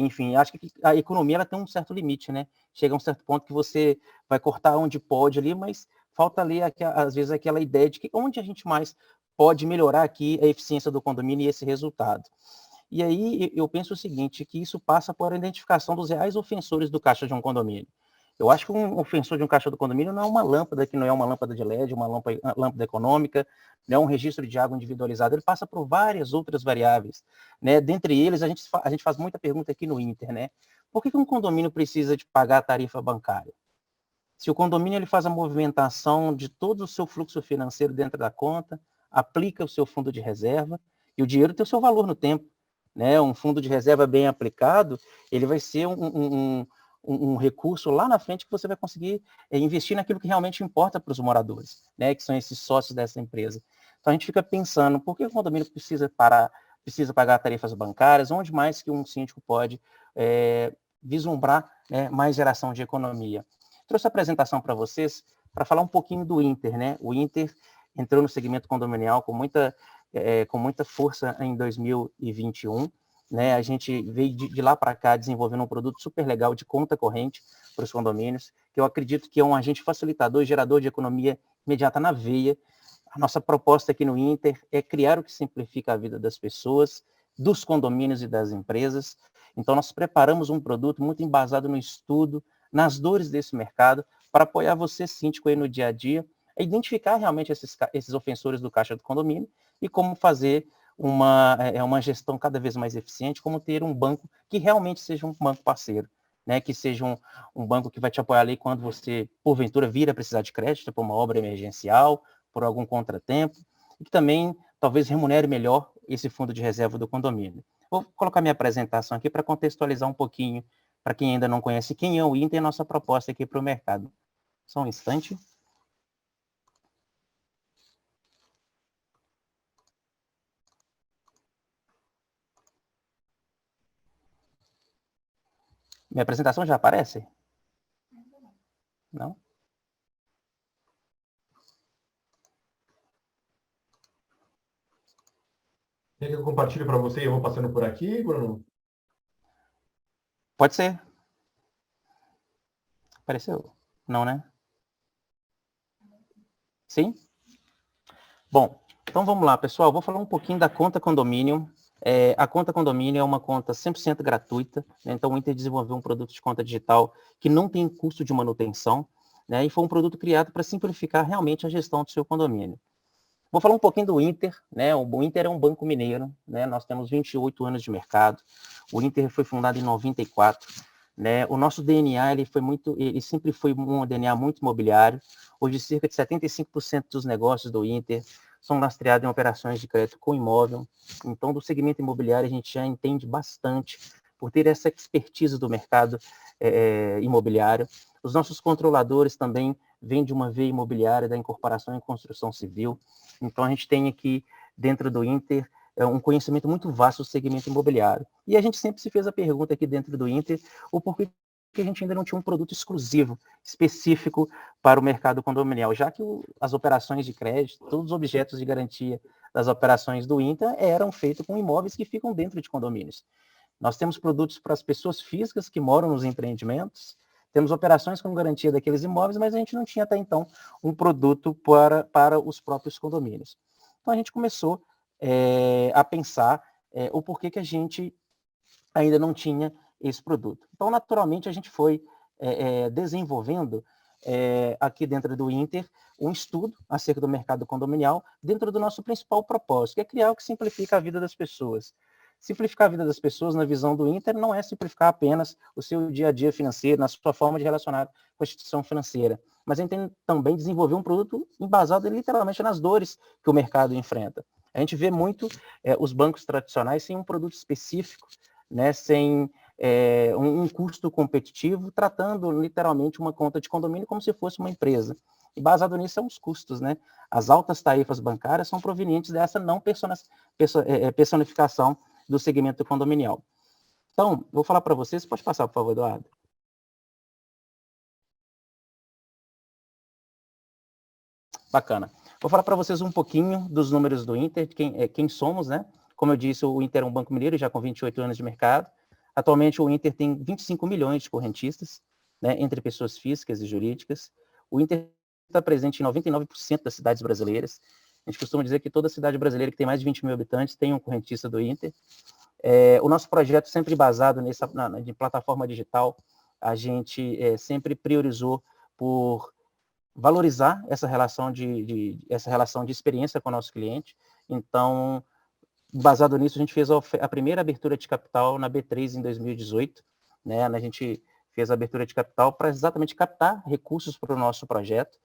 enfim, acho que a economia ela tem um certo limite, né? Chega a um certo ponto que você vai cortar onde pode ali, mas falta ali, às vezes, aquela ideia de que onde a gente mais pode melhorar aqui a eficiência do condomínio e esse resultado. E aí eu penso o seguinte, que isso passa por a identificação dos reais ofensores do caixa de um condomínio. Eu acho que um ofensor de um caixa do condomínio não é uma lâmpada que não é uma lâmpada de LED, uma lâmpada econômica, não é um registro de água individualizado, ele passa por várias outras variáveis, né? Dentre eles, a gente faz muita pergunta aqui no Inter, né? Por que um condomínio precisa de pagar a tarifa bancária? Se o condomínio ele faz a movimentação de todo o seu fluxo financeiro dentro da conta, aplica o seu fundo de reserva, e o dinheiro tem o seu valor no tempo, né? Um fundo de reserva bem aplicado, ele vai ser um recurso lá na frente que você vai conseguir investir naquilo que realmente importa para os moradores, né? Que são esses sócios dessa empresa. Então a gente fica pensando, por que o condomínio precisa pagar tarifas bancárias, onde mais que um síndico pode vislumbrar, né, mais geração de economia. Trouxe a apresentação para vocês para falar um pouquinho do Inter, né? O Inter entrou no segmento condominial com muita força em 2021, né? A gente veio de lá para cá desenvolvendo um produto super legal de conta corrente para os condomínios, que eu acredito que é um agente facilitador e gerador de economia imediata na veia. A nossa proposta aqui no Inter é criar o que simplifica a vida das pessoas, dos condomínios e das empresas. Então, nós preparamos um produto muito embasado no estudo, nas dores desse mercado, para apoiar você, síndico, aí no dia a dia, a identificar realmente esses ofensores do caixa do condomínio e como fazer uma gestão cada vez mais eficiente, como ter um banco que realmente seja um banco parceiro, né? Que seja um banco que vai te apoiar ali quando você, porventura, vir a precisar de crédito por uma obra emergencial, por algum contratempo, e que também talvez remunere melhor esse fundo de reserva do condomínio. Vou colocar minha apresentação aqui para contextualizar um pouquinho, para quem ainda não conhece quem é o Inter e nossa proposta aqui para o mercado. Só um instante. Minha apresentação já aparece? Não? Quer que eu compartilhe para você e eu vou passando por aqui, Bruno? Pode ser. Apareceu? Não, né? Sim? Bom, então vamos lá, pessoal. Vou falar um pouquinho da conta condomínio. A conta condomínio é uma conta 100% gratuita, né? Então o Inter desenvolveu um produto de conta digital que não tem custo de manutenção, né? E foi um produto criado para simplificar realmente a gestão do seu condomínio. Vou falar um pouquinho do Inter, né? O Inter é um banco mineiro, né? Nós temos 28 anos de mercado. O Inter foi fundado em 94, né? O nosso DNA ele sempre foi um DNA muito imobiliário. Hoje cerca de 75% dos negócios do Inter são lastreados em operações de crédito com imóvel. Então, do segmento imobiliário a gente já entende bastante por ter essa expertise do mercado imobiliário. Os nossos controladores também vêm de uma veia imobiliária da incorporação em construção civil. Então, a gente tem aqui, dentro do Inter, um conhecimento muito vasto do segmento imobiliário. E a gente sempre se fez a pergunta aqui dentro do Inter, o porquê que a gente ainda não tinha um produto exclusivo, específico para o mercado condominial, já que as operações de crédito, todos os objetos de garantia das operações do Inter eram feitos com imóveis que ficam dentro de condomínios. Nós temos produtos para as pessoas físicas que moram nos empreendimentos, temos operações com garantia daqueles imóveis, mas a gente não tinha até então um produto para os próprios condomínios. Então a gente começou a pensar o porquê que a gente ainda não tinha esse produto. Então, naturalmente, a gente foi desenvolvendo aqui dentro do Inter um estudo acerca do mercado condominial dentro do nosso principal propósito, que é criar o que simplifica a vida das pessoas. Simplificar a vida das pessoas, na visão do Inter, não é simplificar apenas o seu dia a dia financeiro, na sua forma de relacionar com a instituição financeira, mas a gente tem também desenvolver um produto embasado literalmente nas dores que o mercado enfrenta. A gente vê muito os bancos tradicionais sem um produto específico, né, sem um custo competitivo, tratando literalmente uma conta de condomínio como se fosse uma empresa. E baseado nisso são os custos, né? As altas tarifas bancárias são provenientes dessa não personificação do segmento condominial. Então, vou falar para vocês, pode passar, por favor, Eduardo. Bacana. Vou falar para vocês um pouquinho dos números do Inter, quem somos, né? Como eu disse, o Inter é um banco mineiro, já com 28 anos de mercado. Atualmente, o Inter tem 25 milhões de correntistas, né, entre pessoas físicas e jurídicas. O Inter está presente em 99% das cidades brasileiras. A gente costuma dizer que toda cidade brasileira que tem mais de 20 mil habitantes tem um correntista do Inter. O nosso projeto sempre baseado em plataforma digital, a gente sempre priorizou por valorizar essa relação de experiência com o nosso cliente. Então, baseado nisso, a gente fez a primeira abertura de capital na B3 em 2018, né? A gente fez a abertura de capital para exatamente captar recursos para o nosso projeto.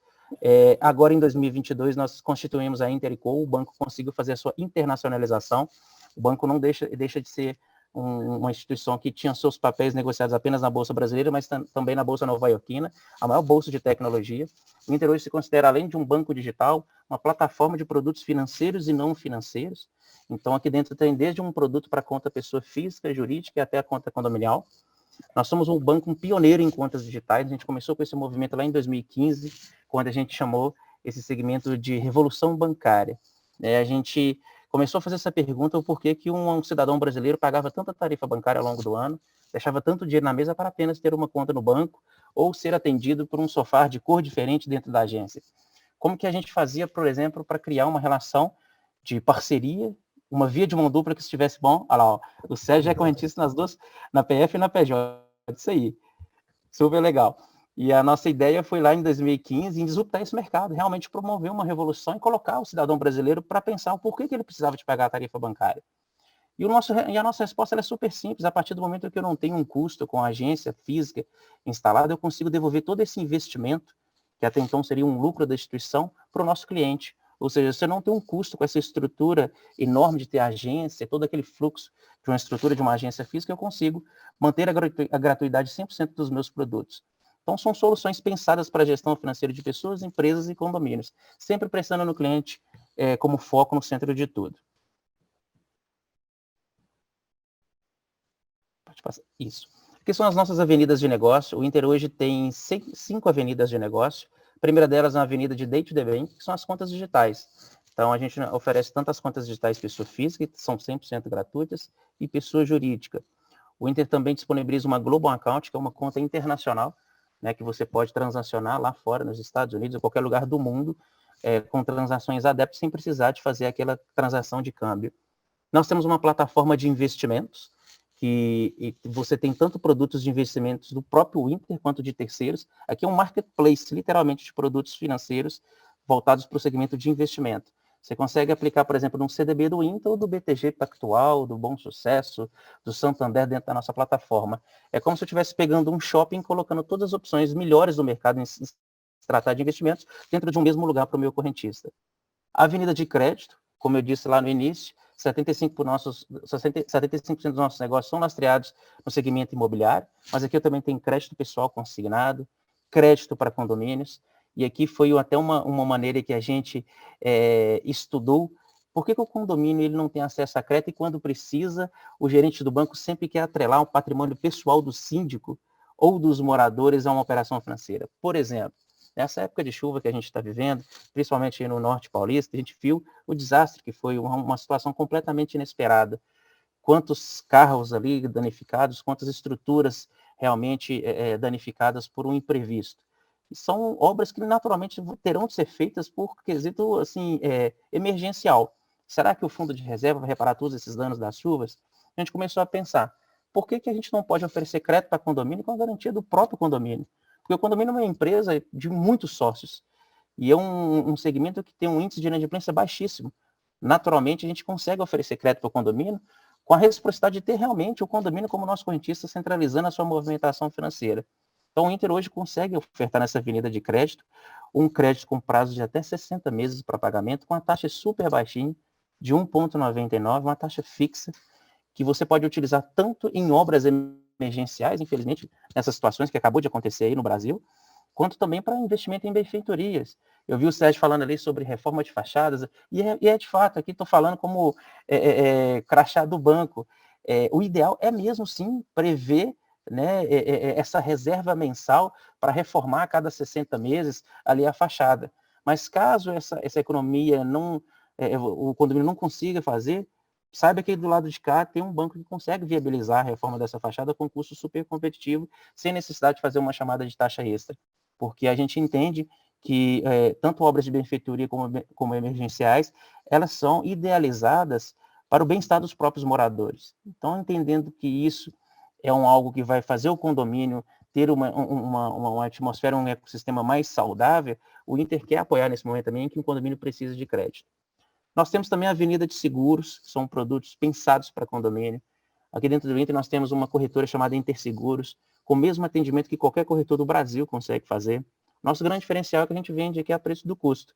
Agora, em 2022, nós constituímos a Interco, o banco conseguiu fazer a sua internacionalização. O banco não deixa de ser uma instituição que tinha seus papéis negociados apenas na Bolsa Brasileira, mas também na Bolsa Nova-Iorquina, a maior bolsa de tecnologia. O Inter hoje se considera, além de um banco digital, uma plataforma de produtos financeiros e não financeiros. Então, aqui dentro tem desde um produto para conta pessoa física, jurídica, e até a conta condominial. Nós somos um banco pioneiro em contas digitais. A gente começou com esse movimento lá em 2015, quando a gente chamou esse segmento de revolução bancária. A gente começou a fazer essa pergunta, o porquê que um cidadão brasileiro pagava tanta tarifa bancária ao longo do ano, deixava tanto dinheiro na mesa para apenas ter uma conta no banco ou ser atendido por um sofá de cor diferente dentro da agência. Como que a gente fazia, por exemplo, para criar uma relação de parceria, uma via de mão dupla que estivesse bom? Olha lá, ó, o Sérgio é correntista nas duas, na PF e na PJ, isso aí, super legal. E a nossa ideia foi lá em 2015 em disruptar esse mercado, realmente promover uma revolução e colocar o cidadão brasileiro para pensar o porquê que ele precisava de pagar a tarifa bancária. E a nossa resposta ela é super simples. A partir do momento que eu não tenho um custo com a agência física instalada, eu consigo devolver todo esse investimento, que até então seria um lucro da instituição, para o nosso cliente. Ou seja, você não tem um custo com essa estrutura enorme de ter agência, todo aquele fluxo de uma estrutura de uma agência física, eu consigo manter a gratuidade 100% dos meus produtos. Então, são soluções pensadas para a gestão financeira de pessoas, empresas e condomínios, sempre prestando no cliente como foco no centro de tudo. Pode passar. Isso. Aqui são as nossas avenidas de negócio. O Inter hoje tem 5 avenidas de negócio. A primeira delas é uma avenida de Day to Day Bank, que são as contas digitais. Então, a gente oferece tanto as contas digitais pessoa física, que são 100% gratuitas, e pessoa jurídica. O Inter também disponibiliza uma Global Account, que é uma conta internacional, né, que você pode transacionar lá fora, nos Estados Unidos, ou qualquer lugar do mundo, com transações adeptas, sem precisar de fazer aquela transação de câmbio. Nós temos uma plataforma de investimentos, que você tem tanto produtos de investimentos do próprio Inter, quanto de terceiros. Aqui é um marketplace, literalmente, de produtos financeiros voltados para o segmento de investimento. Você consegue aplicar, por exemplo, num CDB do Inter ou do BTG Pactual, do Bom Sucesso, do Santander dentro da nossa plataforma. É como se eu estivesse pegando um shopping e colocando todas as opções melhores do mercado em se tratar de investimentos dentro de um mesmo lugar para o meu correntista. A avenida de crédito, como eu disse lá no início, 75% dos nossos negócios são lastreados no segmento imobiliário, mas aqui eu também tenho crédito pessoal consignado, crédito para condomínios, e aqui foi até uma maneira que a gente estudou por que o condomínio ele não tem acesso a crédito e quando precisa, o gerente do banco sempre quer atrelar o patrimônio pessoal do síndico ou dos moradores a uma operação financeira. Por exemplo, nessa época de chuva que a gente está vivendo, principalmente aí no Norte Paulista, a gente viu o desastre que foi uma situação completamente inesperada. Quantos carros ali danificados, quantas estruturas realmente danificadas por um imprevisto. E são obras que naturalmente terão de ser feitas por quesito assim, emergencial. Será que o fundo de reserva vai reparar todos esses danos das chuvas? A gente começou a pensar, por que a gente não pode oferecer crédito para condomínio com a garantia do próprio condomínio? Porque o condomínio é uma empresa de muitos sócios. E é um segmento que tem um índice de inadimplência baixíssimo. Naturalmente, a gente consegue oferecer crédito para o condomínio com a reciprocidade de ter realmente o condomínio como nosso correntista centralizando a sua movimentação financeira. Então, o Inter hoje consegue ofertar nessa avenida de crédito um crédito com prazo de até 60 meses para pagamento, com a taxa super baixinha, de 1,99, uma taxa fixa, que você pode utilizar tanto em obras emergenciais, infelizmente, nessas situações que acabou de acontecer aí no Brasil, quanto também para investimento em benfeitorias. Eu vi o Sérgio falando ali sobre reforma de fachadas, e é de fato, aqui estou falando como crachá do banco. O ideal é mesmo, sim, prever, né, essa reserva mensal para reformar a cada 60 meses ali a fachada. Mas caso essa economia o condomínio não consiga fazer, saiba que do lado de cá tem um banco que consegue viabilizar a reforma dessa fachada com custo super competitivo, sem necessidade de fazer uma chamada de taxa extra. Porque a gente entende que tanto obras de benfeitoria como emergenciais, elas são idealizadas para o bem-estar dos próprios moradores. Então, entendendo que isso é algo que vai fazer o condomínio ter uma atmosfera, um ecossistema mais saudável, o Inter quer apoiar nesse momento também em que um condomínio precisa de crédito. Nós temos também a Avenida de Seguros, que são produtos pensados para condomínio. Aqui dentro do Inter nós temos uma corretora chamada Interseguros, com o mesmo atendimento que qualquer corretor do Brasil consegue fazer. Nosso grande diferencial é que a gente vende aqui a preço do custo,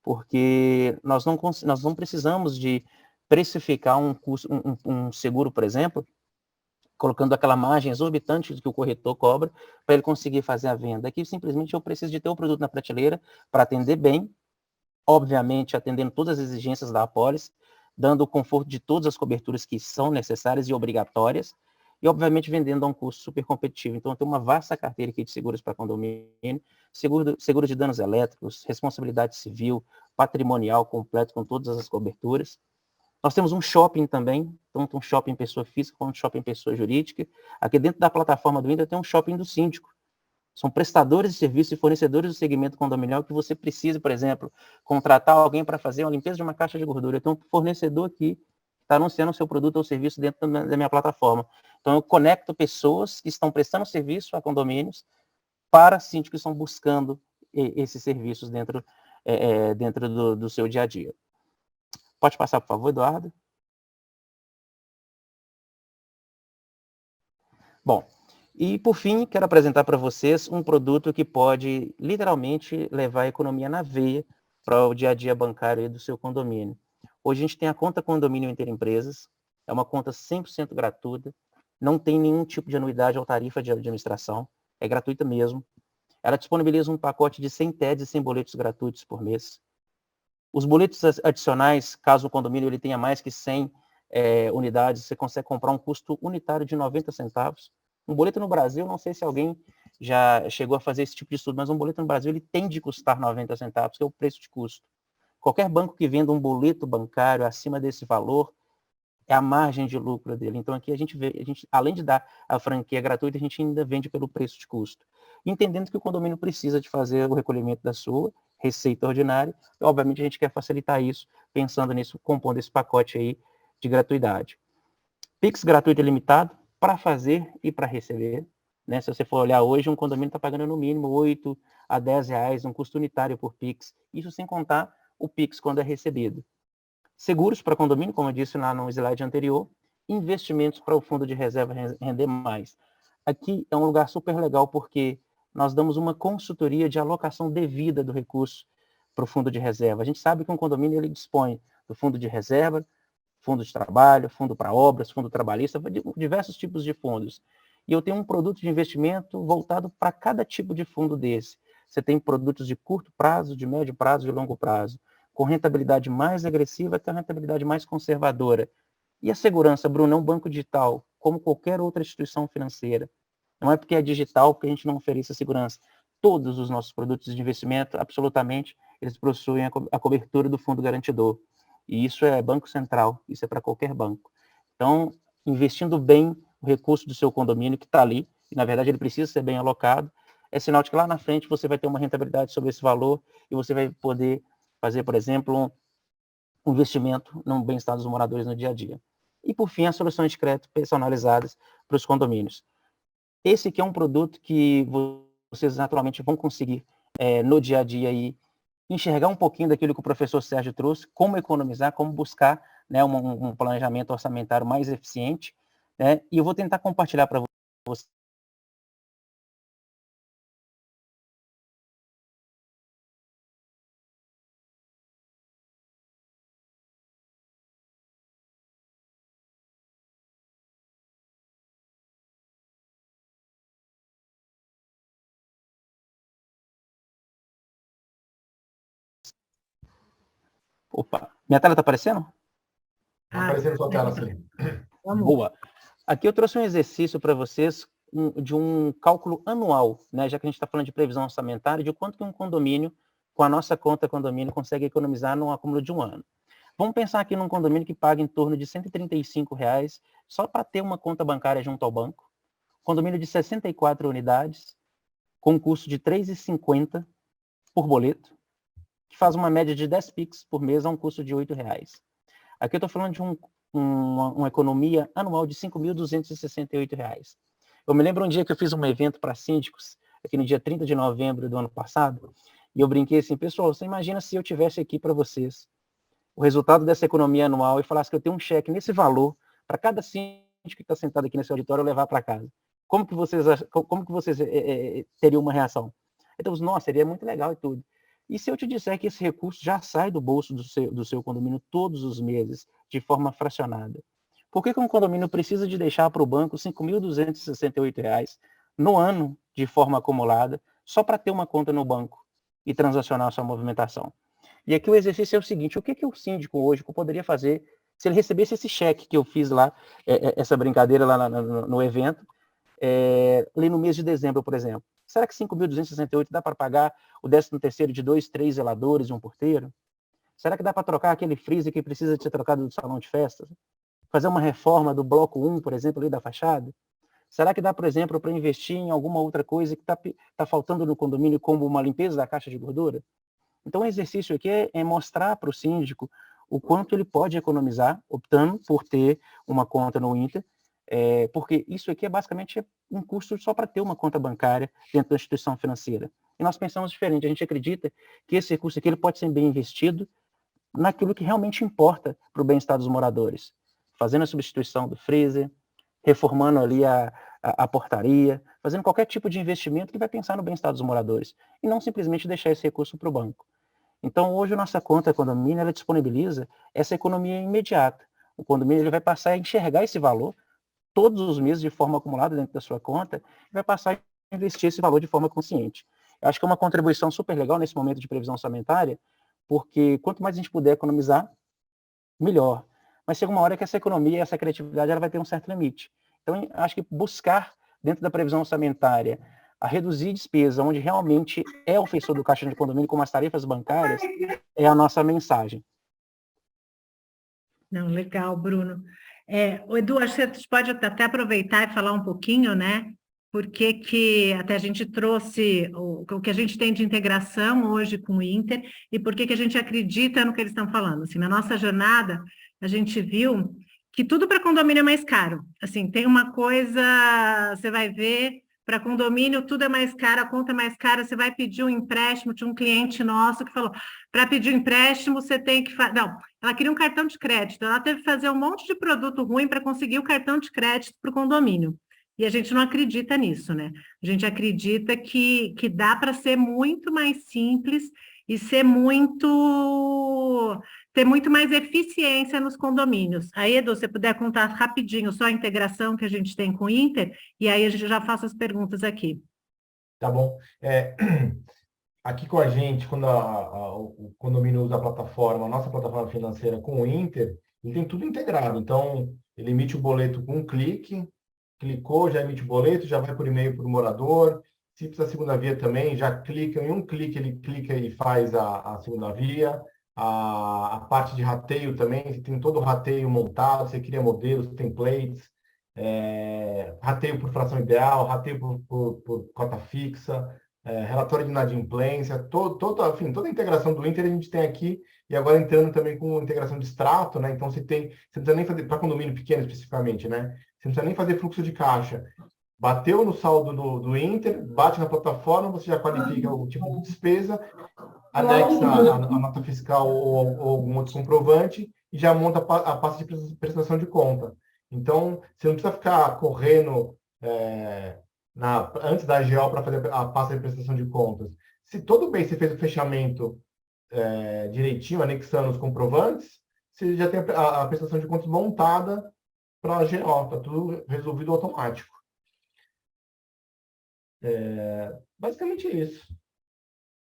porque nós não precisamos de precificar um seguro, por exemplo, colocando aquela margem exorbitante que o corretor cobra para ele conseguir fazer a venda. Aqui simplesmente eu preciso de ter o produto na prateleira para atender bem, obviamente atendendo todas as exigências da apólice, dando o conforto de todas as coberturas que são necessárias e obrigatórias, e obviamente vendendo a um custo super competitivo. Então eu tenho uma vasta carteira aqui de seguros para condomínio, seguro de danos elétricos, responsabilidade civil, patrimonial completo com todas as coberturas. Nós temos um shopping também, tanto um shopping pessoa física quanto um shopping pessoa jurídica. Aqui dentro da plataforma do Inter tem um shopping do síndico. São prestadores de serviços e fornecedores do segmento condominial que você precisa, por exemplo, contratar alguém para fazer uma limpeza de uma caixa de gordura. Eu tenho um fornecedor aqui que está anunciando o seu produto ou serviço dentro da minha plataforma. Então eu conecto pessoas que estão prestando serviço a condomínios para síndicos que estão buscando esses serviços dentro do seu dia a dia. Pode passar, por favor, Eduardo? Bom, e por fim, quero apresentar para vocês um produto que pode literalmente levar a economia na veia para o dia a dia bancário do seu condomínio. Hoje a gente tem a conta Condomínio Interempresas, é uma conta 100% gratuita, não tem nenhum tipo de anuidade ou tarifa de administração, é gratuita mesmo. Ela disponibiliza um pacote de 100 TEDs e 100 boletos gratuitos por mês. Os boletos adicionais, caso o condomínio ele tenha mais que 100 unidades, você consegue comprar um custo unitário de 90 centavos. Um boleto no Brasil, não sei se alguém já chegou a fazer esse tipo de estudo, mas um boleto no Brasil ele tem de custar 90 centavos, que é o preço de custo. Qualquer banco que venda um boleto bancário acima desse valor, é a margem de lucro dele. Então aqui a gente, além de dar a franquia gratuita, a gente ainda vende pelo preço de custo. Entendendo que o condomínio precisa de fazer o recolhimento da sua receita ordinária, e obviamente a gente quer facilitar isso, pensando nisso, compondo esse pacote aí de gratuidade. Pix gratuito ilimitado para fazer e para receber. Né? Se você for olhar hoje, um condomínio está pagando no mínimo 8 a 10 reais, um custo unitário por Pix. Isso sem contar o Pix quando é recebido. Seguros para condomínio, como eu disse lá no slide anterior. Investimentos para o fundo de reserva render mais. Aqui é um lugar super legal porque nós damos uma consultoria de alocação devida do recurso para o fundo de reserva. A gente sabe que um condomínio ele dispõe do fundo de reserva, fundo de trabalho, fundo para obras, fundo trabalhista, diversos tipos de fundos. E eu tenho um produto de investimento voltado para cada tipo de fundo desse. Você tem produtos de curto prazo, de médio prazo e de longo prazo, com rentabilidade mais agressiva que a rentabilidade mais conservadora. E a segurança, Bruno, é um banco digital, como qualquer outra instituição financeira. Não é porque é digital que a gente não oferece a segurança. Todos os nossos produtos de investimento, absolutamente, eles possuem a cobertura do fundo garantidor. E isso é Banco Central, isso é para qualquer banco. Então, investindo bem o recurso do seu condomínio que está ali, e na verdade ele precisa ser bem alocado, é sinal de que lá na frente você vai ter uma rentabilidade sobre esse valor e você vai poder fazer, por exemplo, um investimento no bem-estar dos moradores no dia a dia. E, por fim, as soluções de crédito personalizadas para os condomínios. Esse aqui é um produto que vocês naturalmente vão conseguir no dia a dia aí, enxergar um pouquinho daquilo que o professor Sérgio trouxe, como economizar, como buscar, né, um planejamento orçamentário mais eficiente, né, e eu vou tentar compartilhar para vocês. Opa, minha tela está aparecendo? Está aparecendo sua tela, sim. Boa. Aqui eu trouxe um exercício para vocês de um cálculo anual, né, já que a gente está falando de previsão orçamentária, de quanto que um condomínio, com a nossa conta condomínio, consegue economizar num acúmulo de um ano. Vamos pensar aqui num condomínio que paga em torno de R$ 135 só para ter uma conta bancária junto ao banco. Condomínio de 64 unidades, com custo de R$ 3,50 por boleto, que faz uma média de 10 Pix por mês a um custo de R$ 8,00. Aqui eu estou falando de uma economia anual de R$ 5.268. Eu me lembro um dia que eu fiz um evento para síndicos, aqui no dia 30 de novembro do ano passado, e eu brinquei assim, pessoal, você imagina se eu tivesse aqui para vocês o resultado dessa economia anual e falasse que eu tenho um cheque nesse valor para cada síndico que está sentado aqui nesse auditório eu levar para casa. Como que vocês teriam uma reação? Então, nossa, seria muito legal e tudo. E se eu te disser que esse recurso já sai do bolso do seu condomínio todos os meses, de forma fracionada? Por que um condomínio precisa de deixar para o banco R$ 5.268 no ano, de forma acumulada, só para ter uma conta no banco e transacionar a sua movimentação? E aqui o exercício é o seguinte, o que o síndico hoje poderia fazer se ele recebesse esse cheque que eu fiz lá, essa brincadeira lá no evento, ali no mês de dezembro, por exemplo? Será que 5.268 dá para pagar o 13º de 2, 3 zeladores e um porteiro? Será que dá para trocar aquele freezer que precisa ser trocado do salão de festas? Fazer uma reforma do bloco 1, por exemplo, ali da fachada? Será que dá, por exemplo, para investir em alguma outra coisa que está faltando no condomínio, como uma limpeza da caixa de gordura? Então, o exercício aqui é mostrar para o síndico o quanto ele pode economizar, optando por ter uma conta no Inter, porque isso aqui é basicamente um custo só para ter uma conta bancária dentro da instituição financeira. E nós pensamos diferente, a gente acredita que esse recurso aqui ele pode ser bem investido naquilo que realmente importa para o bem-estar dos moradores, fazendo a substituição do freezer, reformando ali a portaria, fazendo qualquer tipo de investimento que vai pensar no bem-estar dos moradores, e não simplesmente deixar esse recurso para o banco. Então, hoje, a nossa conta condomínio, ela disponibiliza essa economia imediata. O condomínio ele vai passar a enxergar esse valor todos os meses de forma acumulada dentro da sua conta e vai passar a investir esse valor de forma consciente. Eu acho que é uma contribuição super legal nesse momento de previsão orçamentária, porque quanto mais a gente puder economizar, melhor. Mas chega uma hora que essa economia, essa criatividade, ela vai ter um certo limite. Então, acho que buscar, dentro da previsão orçamentária, a reduzir despesa onde realmente é ofensor do caixa de condomínio, como as tarefas bancárias, é a nossa mensagem. Não, legal, Bruno. Edu, acho que você pode até aproveitar e falar um pouquinho, né? Porque que até a gente trouxe o que a gente tem de integração hoje com o Inter e por que a gente acredita no que eles estão falando. Assim, na nossa jornada, a gente viu que tudo para condomínio é mais caro. Assim, tem uma coisa, você vai ver, para condomínio tudo é mais caro, a conta é mais cara, você vai pedir um empréstimo, tinha um cliente nosso que falou, para pedir um empréstimo você tem que... Não, ela queria um cartão de crédito, ela teve que fazer um monte de produto ruim para conseguir o cartão de crédito para o condomínio. E a gente não acredita nisso, né? A gente acredita que dá para ser muito mais simples e ter muito mais eficiência nos condomínios. Aí, Edu, se você puder contar rapidinho só a integração que a gente tem com o Inter, e aí a gente já faça as perguntas aqui. Tá bom. Aqui com a gente, quando o condomínio usa a plataforma, a nossa plataforma financeira com o Inter, ele tem tudo integrado. Então, ele emite o boleto com um clique, clicou, já emite o boleto, já vai por e-mail para o morador. Se precisa segunda via também, já clica em um clique, ele clica e faz a segunda via. A parte de rateio também, você tem todo o rateio montado, você cria modelos, templates, rateio por fração ideal, rateio por cota fixa, relatório de inadimplência, toda a integração do Inter a gente tem aqui, e agora entrando também com integração de extrato, né? Então você não precisa nem fazer, para condomínio pequeno especificamente, né? Você não precisa nem fazer fluxo de caixa. Bateu no saldo do Inter, bate na plataforma, você já qualifica o tipo de despesa, anexa a nota fiscal ou algum outro comprovante e já monta a pasta de prestação de conta. Então, você não precisa ficar correndo antes da AGO para fazer a pasta de prestação de contas. Se todo mês você fez o fechamento direitinho, anexando os comprovantes, você já tem a prestação de contas montada para a AGO, está tudo resolvido automático. Basicamente isso.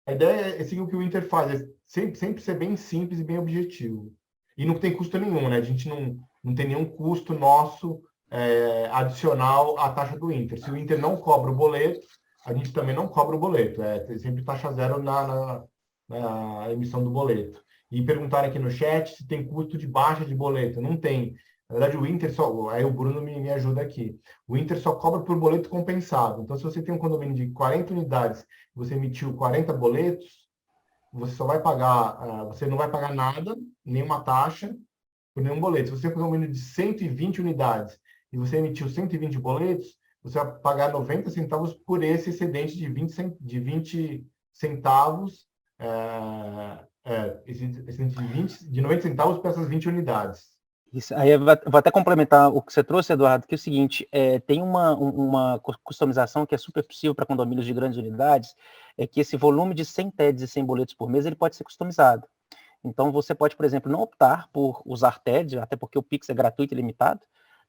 A ideia é seguir o que o Inter faz, é sempre ser bem simples e bem objetivo. E não tem custo nenhum, né? A gente não tem nenhum custo nosso adicional à taxa do Inter. Se o Inter não cobra o boleto, a gente também não cobra o boleto. Tem sempre taxa zero na emissão do boleto. E perguntaram aqui no chat se tem custo de baixa de boleto. Não tem. Na verdade, o Inter só... Aí o Bruno me ajuda aqui. O Inter só cobra por boleto compensado. Então, se você tem um condomínio de 40 unidades, você emitiu 40 boletos, você só vai pagar... você não vai pagar nada, nenhuma taxa, por nenhum boleto. Se você tem um condomínio de 120 unidades e você emitiu 120 boletos, você vai pagar 90 centavos por esse excedente de 20 centavos, esse excedente de 90 centavos para essas 20 unidades. Isso, aí eu vou até complementar o que você trouxe, Eduardo, que é o seguinte, tem uma customização que é super possível para condomínios de grandes unidades, é que esse volume de 100 TEDs e 100 boletos por mês, ele pode ser customizado. Então, você pode, por exemplo, não optar por usar TED, até porque o Pix é gratuito e limitado,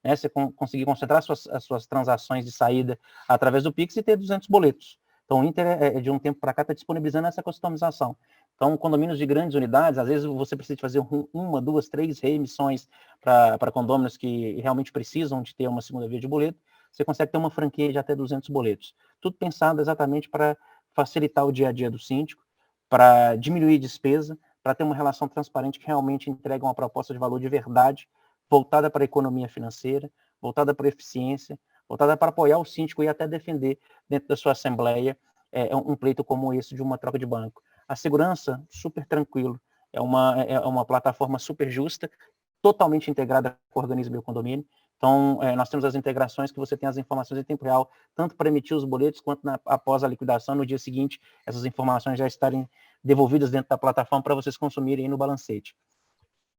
né? Você conseguir concentrar as suas transações de saída através do Pix e ter 200 boletos. Então, o Inter, de um tempo para cá, está disponibilizando essa customização. Então, condomínios de grandes unidades, às vezes você precisa fazer 1, 2, 3 reemissões para condomínios que realmente precisam de ter uma segunda via de boleto, você consegue ter uma franquia de até 200 boletos. Tudo pensado exatamente para facilitar o dia a dia do síndico, para diminuir despesa, para ter uma relação transparente que realmente entrega uma proposta de valor de verdade, voltada para a economia financeira, voltada para a eficiência, voltada para apoiar o síndico e até defender dentro da sua assembleia um pleito como esse de uma troca de banco. A segurança, super tranquilo, é uma plataforma super justa, totalmente integrada com o organismo Meu Condomínio. Então, nós temos as integrações que você tem as informações em tempo real, tanto para emitir os boletos, quanto após a liquidação, no dia seguinte, essas informações já estarem devolvidas dentro da plataforma para vocês consumirem no balancete.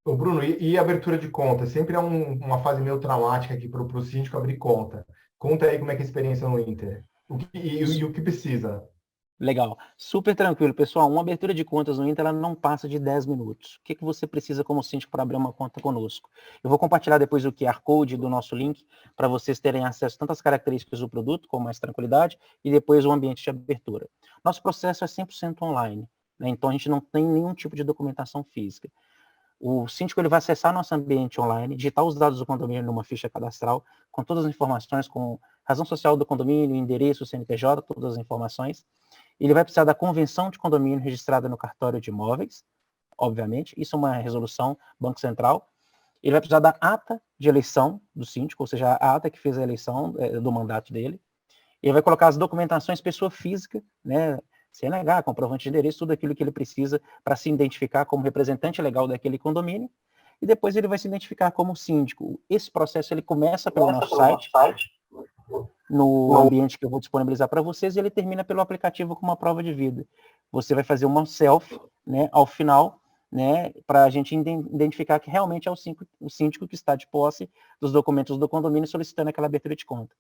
Ô Bruno, e abertura de conta? Sempre é uma fase meio traumática aqui para o síndico abrir conta. Conta aí como é que é a experiência no Inter. E o que precisa? Legal. Super tranquilo, pessoal. Uma abertura de contas no Inter, ela não passa de 10 minutos. O que você precisa como síndico para abrir uma conta conosco? Eu vou compartilhar depois o QR Code do nosso link para vocês terem acesso tanto às características do produto, com mais tranquilidade, e depois o ambiente de abertura. Nosso processo é 100% online, né? Então a gente não tem nenhum tipo de documentação física. O síndico ele vai acessar nosso ambiente online, digitar os dados do condomínio numa ficha cadastral, com todas as informações, com razão social do condomínio, endereço, CNPJ, todas as informações. Ele vai precisar da convenção de condomínio registrada no cartório de imóveis, obviamente, isso é uma resolução Banco Central. Ele vai precisar da ata de eleição do síndico, ou seja, a ata que fez a eleição do mandato dele. Ele vai colocar as documentações pessoa física, né, CNH, comprovante de endereço, tudo aquilo que ele precisa para se identificar como representante legal daquele condomínio, e depois ele vai se identificar como síndico. Esse processo ele começa pelo nosso site, no ambiente que eu vou disponibilizar para vocês, e ele termina pelo aplicativo com uma prova de vida. Você vai fazer uma selfie, né, ao final, né, para a gente identificar que realmente é o síndico que está de posse dos documentos do condomínio solicitando aquela abertura de conta.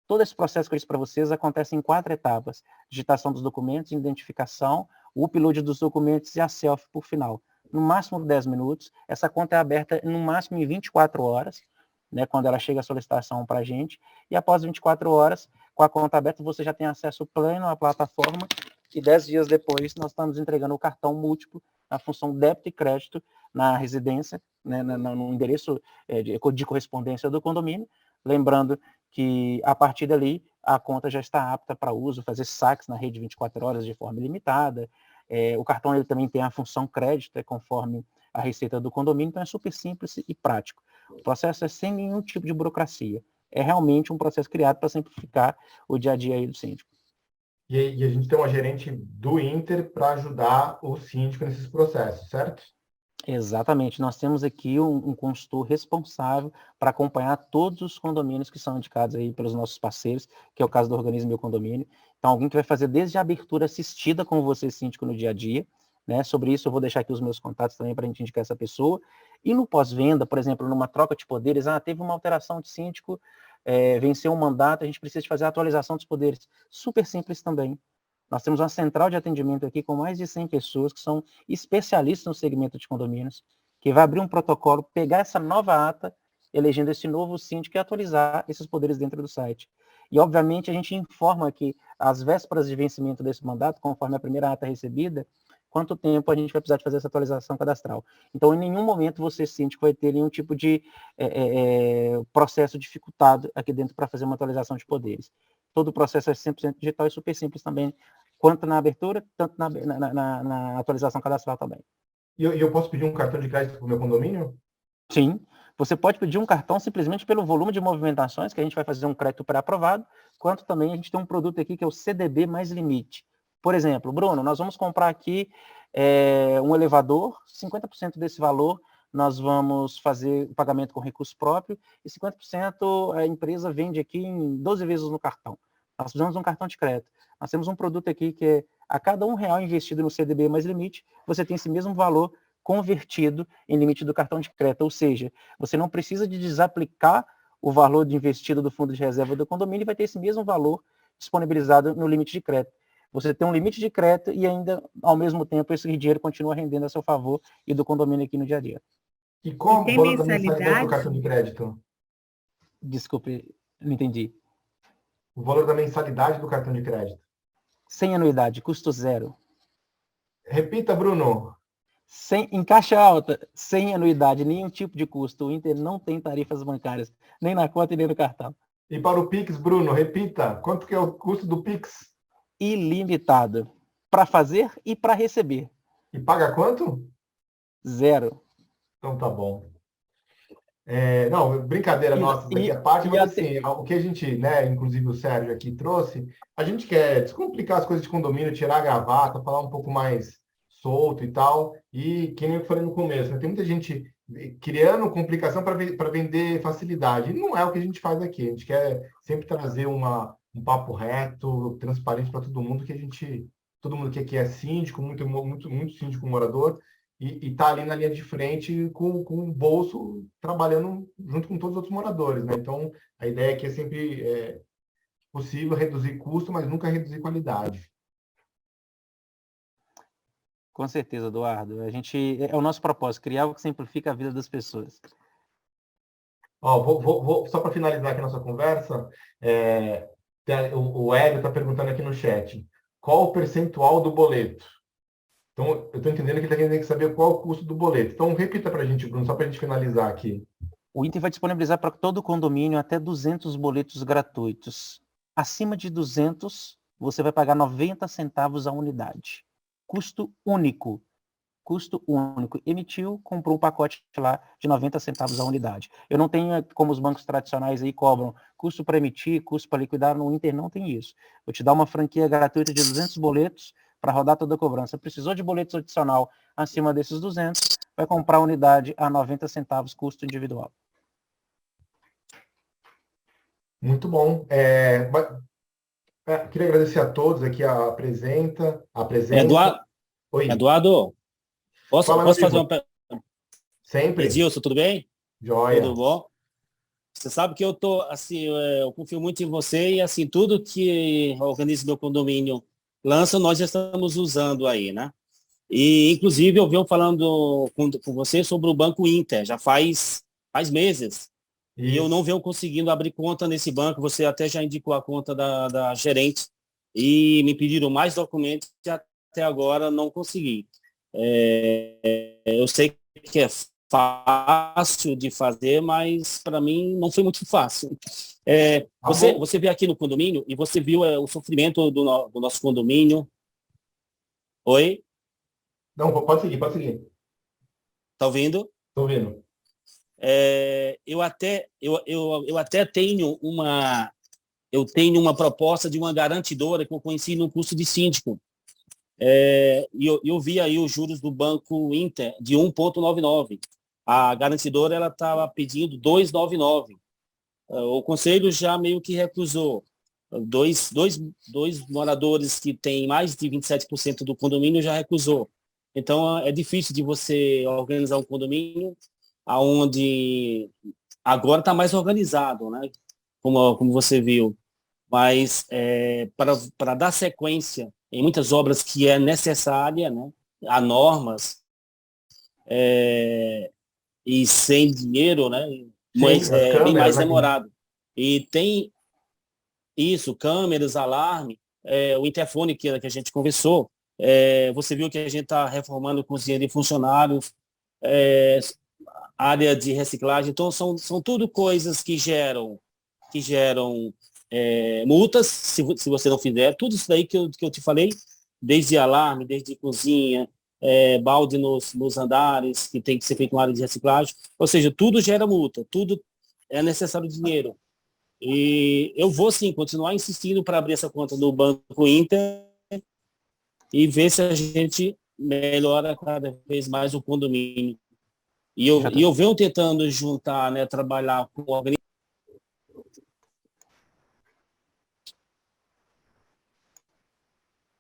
Todo esse processo que eu disse para vocês acontece em 4 etapas: digitação dos documentos, identificação, o upload dos documentos e a selfie por final. No máximo 10 minutos, essa conta é aberta no máximo em 24 horas, né, quando ela chega a solicitação para a gente, e após 24 horas, com a conta aberta, você já tem acesso pleno à plataforma, e 10 dias depois nós estamos entregando o cartão múltiplo, na função débito e crédito, na residência, né, no endereço de correspondência do condomínio, lembrando que a partir dali a conta já está apta para uso, fazer saques na rede 24 horas de forma ilimitada. O cartão ele também tem a função crédito, conforme a receita do condomínio, então é super simples e prático. O processo é sem nenhum tipo de burocracia. É realmente um processo criado para simplificar o dia a dia aí do síndico. E a gente tem uma gerente do Inter para ajudar o síndico nesses processos, certo? Exatamente. Nós temos aqui um consultor responsável para acompanhar todos os condomínios que são indicados aí pelos nossos parceiros, que é o caso do organismo Meu Condomínio. Então, alguém que vai fazer desde a abertura assistida com você, síndico, no dia a dia, né? Sobre isso, eu vou deixar aqui os meus contatos também para a gente indicar essa pessoa. E no pós-venda, por exemplo, numa troca de poderes, teve uma alteração de síndico, venceu um mandato, a gente precisa de fazer a atualização dos poderes. Super simples também. Nós temos uma central de atendimento aqui com mais de 100 pessoas que são especialistas no segmento de condomínios, que vai abrir um protocolo, pegar essa nova ata, elegendo esse novo síndico e atualizar esses poderes dentro do site. E, obviamente, a gente informa que às vésperas de vencimento desse mandato, conforme a primeira ata recebida, quanto tempo a gente vai precisar de fazer essa atualização cadastral. Então, em nenhum momento você, síndico, vai ter nenhum tipo de processo dificultado aqui dentro para fazer uma atualização de poderes. Todo o processo é 100% digital e super simples também, quanto na abertura, tanto na atualização cadastral também. E eu posso pedir um cartão de crédito para o meu condomínio? Sim, você pode pedir um cartão simplesmente pelo volume de movimentações, que a gente vai fazer um crédito pré-aprovado, quanto também a gente tem um produto aqui que é o CDB mais limite. Por exemplo, Bruno, nós vamos comprar aqui um elevador, 50% desse valor nós vamos fazer o pagamento com recurso próprio e 50% a empresa vende aqui em 12 vezes no cartão. Nós fizemos um cartão de crédito. Nós temos um produto aqui que é a cada R$1 investido no CDB mais limite, você tem esse mesmo valor convertido em limite do cartão de crédito, ou seja, você não precisa de desaplicar o valor de investido do fundo de reserva do condomínio e vai ter esse mesmo valor disponibilizado no limite de crédito. Você tem um limite de crédito e ainda, ao mesmo tempo, esse dinheiro continua rendendo a seu favor e do condomínio aqui no dia a dia. E qual tem o valor da mensalidade mensalidade? do cartão de crédito? Desculpe, não entendi. O valor da mensalidade do cartão de crédito. Sem anuidade, custo zero. Repita, Bruno. Em caixa alta, sem anuidade, nenhum tipo de custo. O Inter não tem tarifas bancárias, nem na conta e nem no cartão. E para o Pix, Bruno, repita. Quanto que é o custo do Pix? Ilimitado. Para fazer e para receber. E paga quanto? Zero. Então tá bom. Não, brincadeira nossa daqui à parte, mas assim, o que a gente, né, inclusive o Sérgio aqui trouxe, a gente quer descomplicar as coisas de condomínio, tirar a gravata, falar um pouco mais solto e tal, e que nem eu falei no começo, né, tem muita gente criando complicação para vender facilidade, e não é o que a gente faz aqui, a gente quer sempre trazer um papo reto, transparente para todo mundo, todo mundo que aqui é síndico, muito síndico morador, e tá ali na linha de frente com o bolso trabalhando junto com todos os outros moradores, né? Então, a ideia aqui é sempre possível reduzir custo, mas nunca reduzir qualidade. Com certeza, Eduardo. É o nosso propósito, criar algo que simplifica a vida das pessoas. Ó, só para finalizar aqui a nossa conversa, o Hélio está perguntando aqui no chat, qual o percentual do boleto? Então, eu estou entendendo que ele está querendo saber qual é o custo do boleto. Então, repita para a gente, Bruno, só para a gente finalizar aqui. O Inter vai disponibilizar para todo o condomínio até 200 boletos gratuitos. Acima de 200, você vai pagar 90 centavos a unidade. Custo único. Custo único. Emitiu, comprou um pacote lá de 90 centavos a unidade. Eu não tenho, como os bancos tradicionais aí cobram, custo para emitir, custo para liquidar. No Inter não tem isso. Vou te dar uma franquia gratuita de 200 boletos para rodar toda a cobrança. Precisou de boletos adicional acima desses 200, vai comprar a unidade a 90 centavos, custo individual. Muito bom. Queria agradecer a todos aqui a presença. Oi. Eduardo, posso fazer uma pergunta? Sempre. Edilson, tudo bem? Joia. Tudo bom? Você sabe que eu eu confio muito em você e assim, tudo que o organismo do condomínio lança, nós já estamos usando aí, né? E, inclusive, eu venho falando com você sobre o Banco Inter, já faz meses. Isso. E eu não venho conseguindo abrir conta nesse banco, você até já indicou a conta da gerente, e me pediram mais documentos e até agora não consegui. Eu sei que é fácil de fazer, mas para mim não foi muito fácil. Você veio aqui no condomínio e você viu o sofrimento do nosso condomínio. Oi? Não, pode seguir. Tá ouvindo? Estou ouvindo. Eu até tenho uma proposta de uma garantidora que eu conheci no curso de síndico. E eu vi aí os juros do Banco Inter de 1,99. A garantidora ela estava pedindo 2,99. O conselho já meio que recusou. Dois moradores que têm mais de 27% do condomínio já recusou. Então, é difícil de você organizar um condomínio onde agora está mais organizado, né? Como você viu. Mas para dar sequência em muitas obras que é necessária, né? Há normas, e sem dinheiro, né? Mas é bem mais demorado. E tem isso, câmeras, alarme, o interfone que a gente conversou. Você viu que a gente está reformando cozinha de funcionários, área de reciclagem. Então, são tudo coisas que geram multas, se você não fizer. Tudo isso daí que eu te falei, desde alarme, desde cozinha, balde nos andares, que tem que ser feito uma área de reciclagem. Ou seja, tudo gera multa, tudo é necessário dinheiro. E eu vou, sim, continuar insistindo para abrir essa conta no Banco Inter e ver se a gente melhora cada vez mais o condomínio. E eu venho tentando juntar, né, trabalhar com organizações.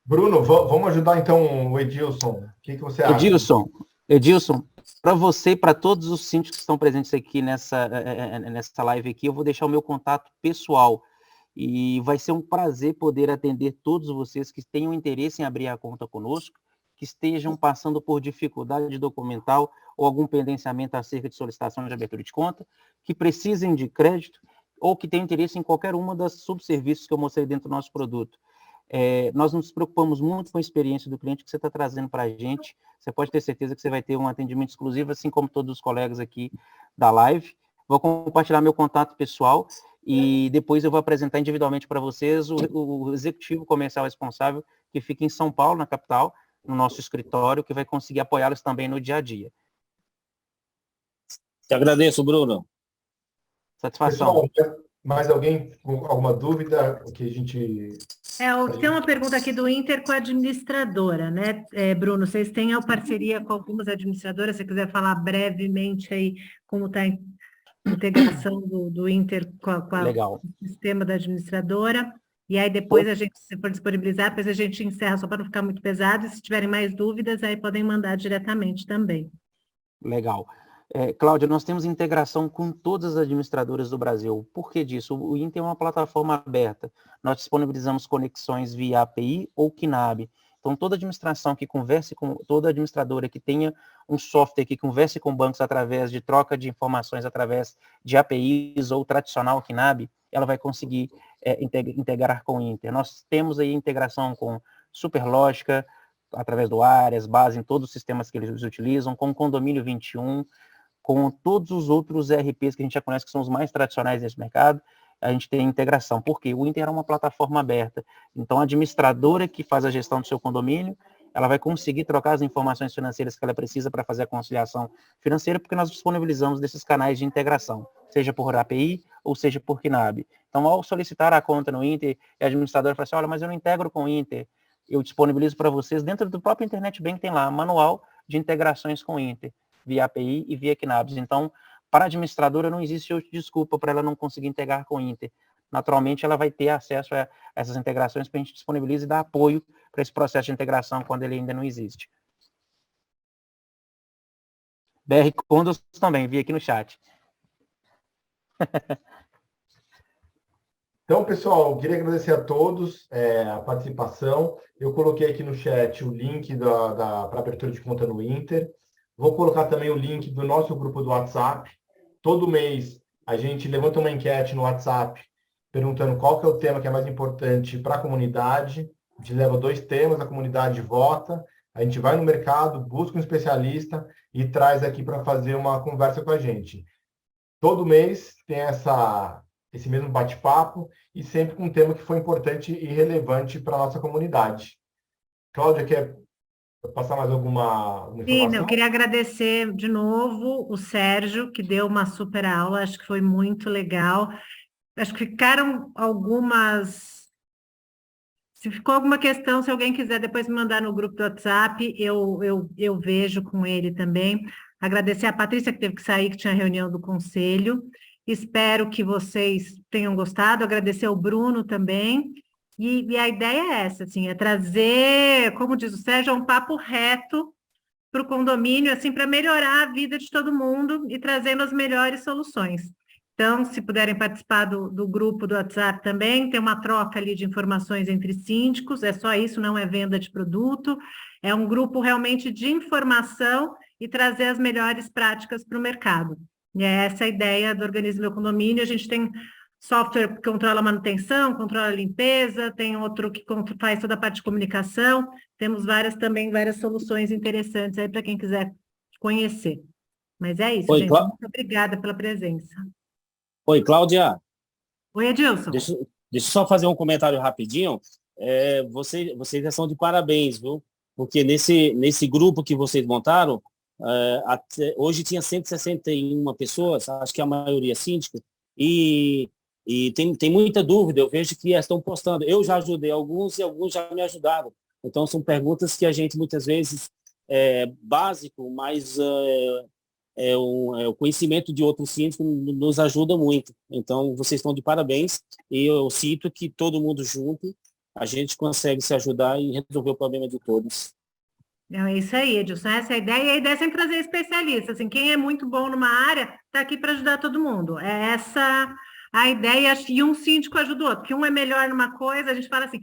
Bruno, vamos ajudar então o Edilson. O que você acha? Edilson, para você e para todos os síndicos que estão presentes aqui nessa live aqui, eu vou deixar o meu contato pessoal. E vai ser um prazer poder atender todos vocês que tenham interesse em abrir a conta conosco, que estejam passando por dificuldade documental ou algum pendenciamento acerca de solicitação de abertura de conta, que precisem de crédito ou que tenham interesse em qualquer uma das subserviços que eu mostrei dentro do nosso produto. Nós nos preocupamos muito com a experiência do cliente que você está trazendo para a gente. Você pode ter certeza que você vai ter um atendimento exclusivo, assim como todos os colegas aqui da live. Vou compartilhar meu contato pessoal e depois eu vou apresentar individualmente para vocês o executivo comercial responsável que fica em São Paulo, na capital, no nosso escritório, que vai conseguir apoiá-los também no dia a dia. Te agradeço, Bruno. Satisfação. Pessoal, mais alguém com alguma dúvida? O que a gente... Tem uma pergunta aqui do Inter com a administradora, né, Bruno? Vocês têm a parceria com algumas administradoras? Se você quiser falar brevemente aí como está a integração do Inter com o sistema da administradora. E aí depois a gente, se for disponibilizar, depois a gente encerra só para não ficar muito pesado. E se tiverem mais dúvidas, aí podem mandar diretamente também. Legal. Cláudia, nós temos integração com todas as administradoras do Brasil. Por que disso? O Inter é uma plataforma aberta. Nós disponibilizamos conexões via API ou KNAB. Então, toda administração que converse com, toda administradora que tenha um software que converse com bancos através de troca de informações através de APIs ou tradicional KNAB, ela vai conseguir integrar com o Inter. Nós temos aí integração com Superlógica, através do Arias, Base, em todos os sistemas que eles utilizam, com o Condomínio 21, com todos os outros ERPs que a gente já conhece, que são os mais tradicionais desse mercado, a gente tem integração. Por quê? O Inter é uma plataforma aberta. Então, a administradora que faz a gestão do seu condomínio, ela vai conseguir trocar as informações financeiras que ela precisa para fazer a conciliação financeira, porque nós disponibilizamos desses canais de integração, seja por API ou seja por KNAB. Então, ao solicitar a conta no Inter, a administradora fala assim, olha, mas eu não integro com o Inter. Eu disponibilizo para vocês, dentro do próprio Internet Bank tem lá, manual de integrações com o Inter, via API e via KNABs. Então, para a administradora não existe desculpa para ela não conseguir integrar com o Inter. Naturalmente, ela vai ter acesso a essas integrações para a gente disponibilizar e dar apoio para esse processo de integração quando ele ainda não existe. BR Condos também, vi aqui no chat. Então, pessoal, eu queria agradecer a todos a participação. Eu coloquei aqui no chat o link para abertura de conta no Inter. Vou colocar também o link do nosso grupo do WhatsApp. Todo mês a gente levanta uma enquete no WhatsApp perguntando qual que é o tema que é mais importante para a comunidade. A gente leva 2 temas, a comunidade vota, a gente vai no mercado, busca um especialista e traz aqui para fazer uma conversa com a gente. Todo mês tem esse mesmo bate-papo e sempre com um tema que foi importante e relevante para a nossa comunidade. Cláudia, quer passar mais alguma informação? Sim, eu queria agradecer de novo o Sérgio, que deu uma super aula, acho que foi muito legal. Acho que ficaram algumas... Se ficou alguma questão, se alguém quiser depois me mandar no grupo do WhatsApp, eu vejo com ele também. Agradecer a Patrícia, que teve que sair, que tinha reunião do conselho. Espero que vocês tenham gostado. Agradecer ao Bruno também. E a ideia é essa, assim, é trazer, como diz o Sérgio, um papo reto para o condomínio, assim, para melhorar a vida de todo mundo e trazendo as melhores soluções. Então, se puderem participar do grupo do WhatsApp também, tem uma troca ali de informações entre síndicos, é só isso, não é venda de produto, é um grupo realmente de informação e trazer as melhores práticas para o mercado. E é essa a ideia do Organize Meu Condomínio. A gente tem software que controla a manutenção, controla a limpeza, tem outro que faz toda a parte de comunicação, temos várias soluções interessantes aí para quem quiser conhecer. Mas é isso, gente. Muito obrigada pela presença. Oi, Cláudia. Oi, Edilson. Deixa eu só fazer um comentário rapidinho. Vocês já são de parabéns, viu? Porque nesse grupo que vocês montaram, hoje tinha 161 pessoas, acho que a maioria síndico, e tem muita dúvida. Eu vejo que estão postando. Eu já ajudei alguns e alguns já me ajudaram. Então, são perguntas que a gente muitas vezes básico, mas o conhecimento de outros síndicos nos ajuda muito. Então, vocês estão de parabéns, e eu sinto que todo mundo junto, a gente consegue se ajudar e resolver o problema de todos. Não, é isso aí, Edilson, essa é a ideia, e a ideia é sempre trazer especialistas, assim, quem é muito bom numa área está aqui para ajudar todo mundo, é essa a ideia, e um síndico ajuda o outro, porque um é melhor numa coisa, a gente fala assim,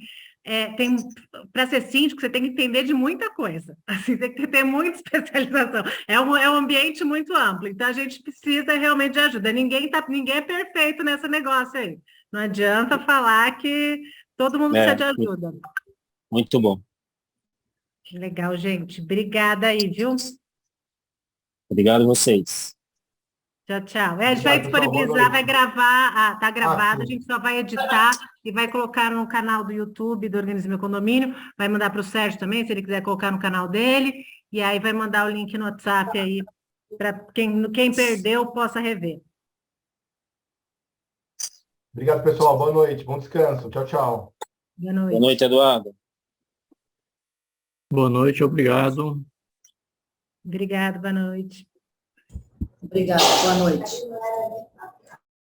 para ser síndico você tem que entender de muita coisa, assim, tem que ter muita especialização, é um ambiente muito amplo, então a gente precisa realmente de ajuda, ninguém é perfeito nesse negócio aí, não adianta falar que todo mundo precisa de ajuda. Muito bom. Legal, gente. Obrigada aí, viu? Obrigado a vocês. Tchau, tchau. A gente vai disponibilizar, vai gravar, tá gravado, a gente só vai editar e vai colocar no canal do YouTube do Organize Meu Condomínio, vai mandar para o Sérgio também, se ele quiser colocar no canal dele, e aí vai mandar o link no WhatsApp aí, para quem perdeu possa rever. Obrigado, pessoal. Boa noite. Bom descanso. Tchau, tchau. Boa noite. Boa noite, Eduardo. Boa noite, obrigado. Obrigado, boa noite. Obrigada, boa noite.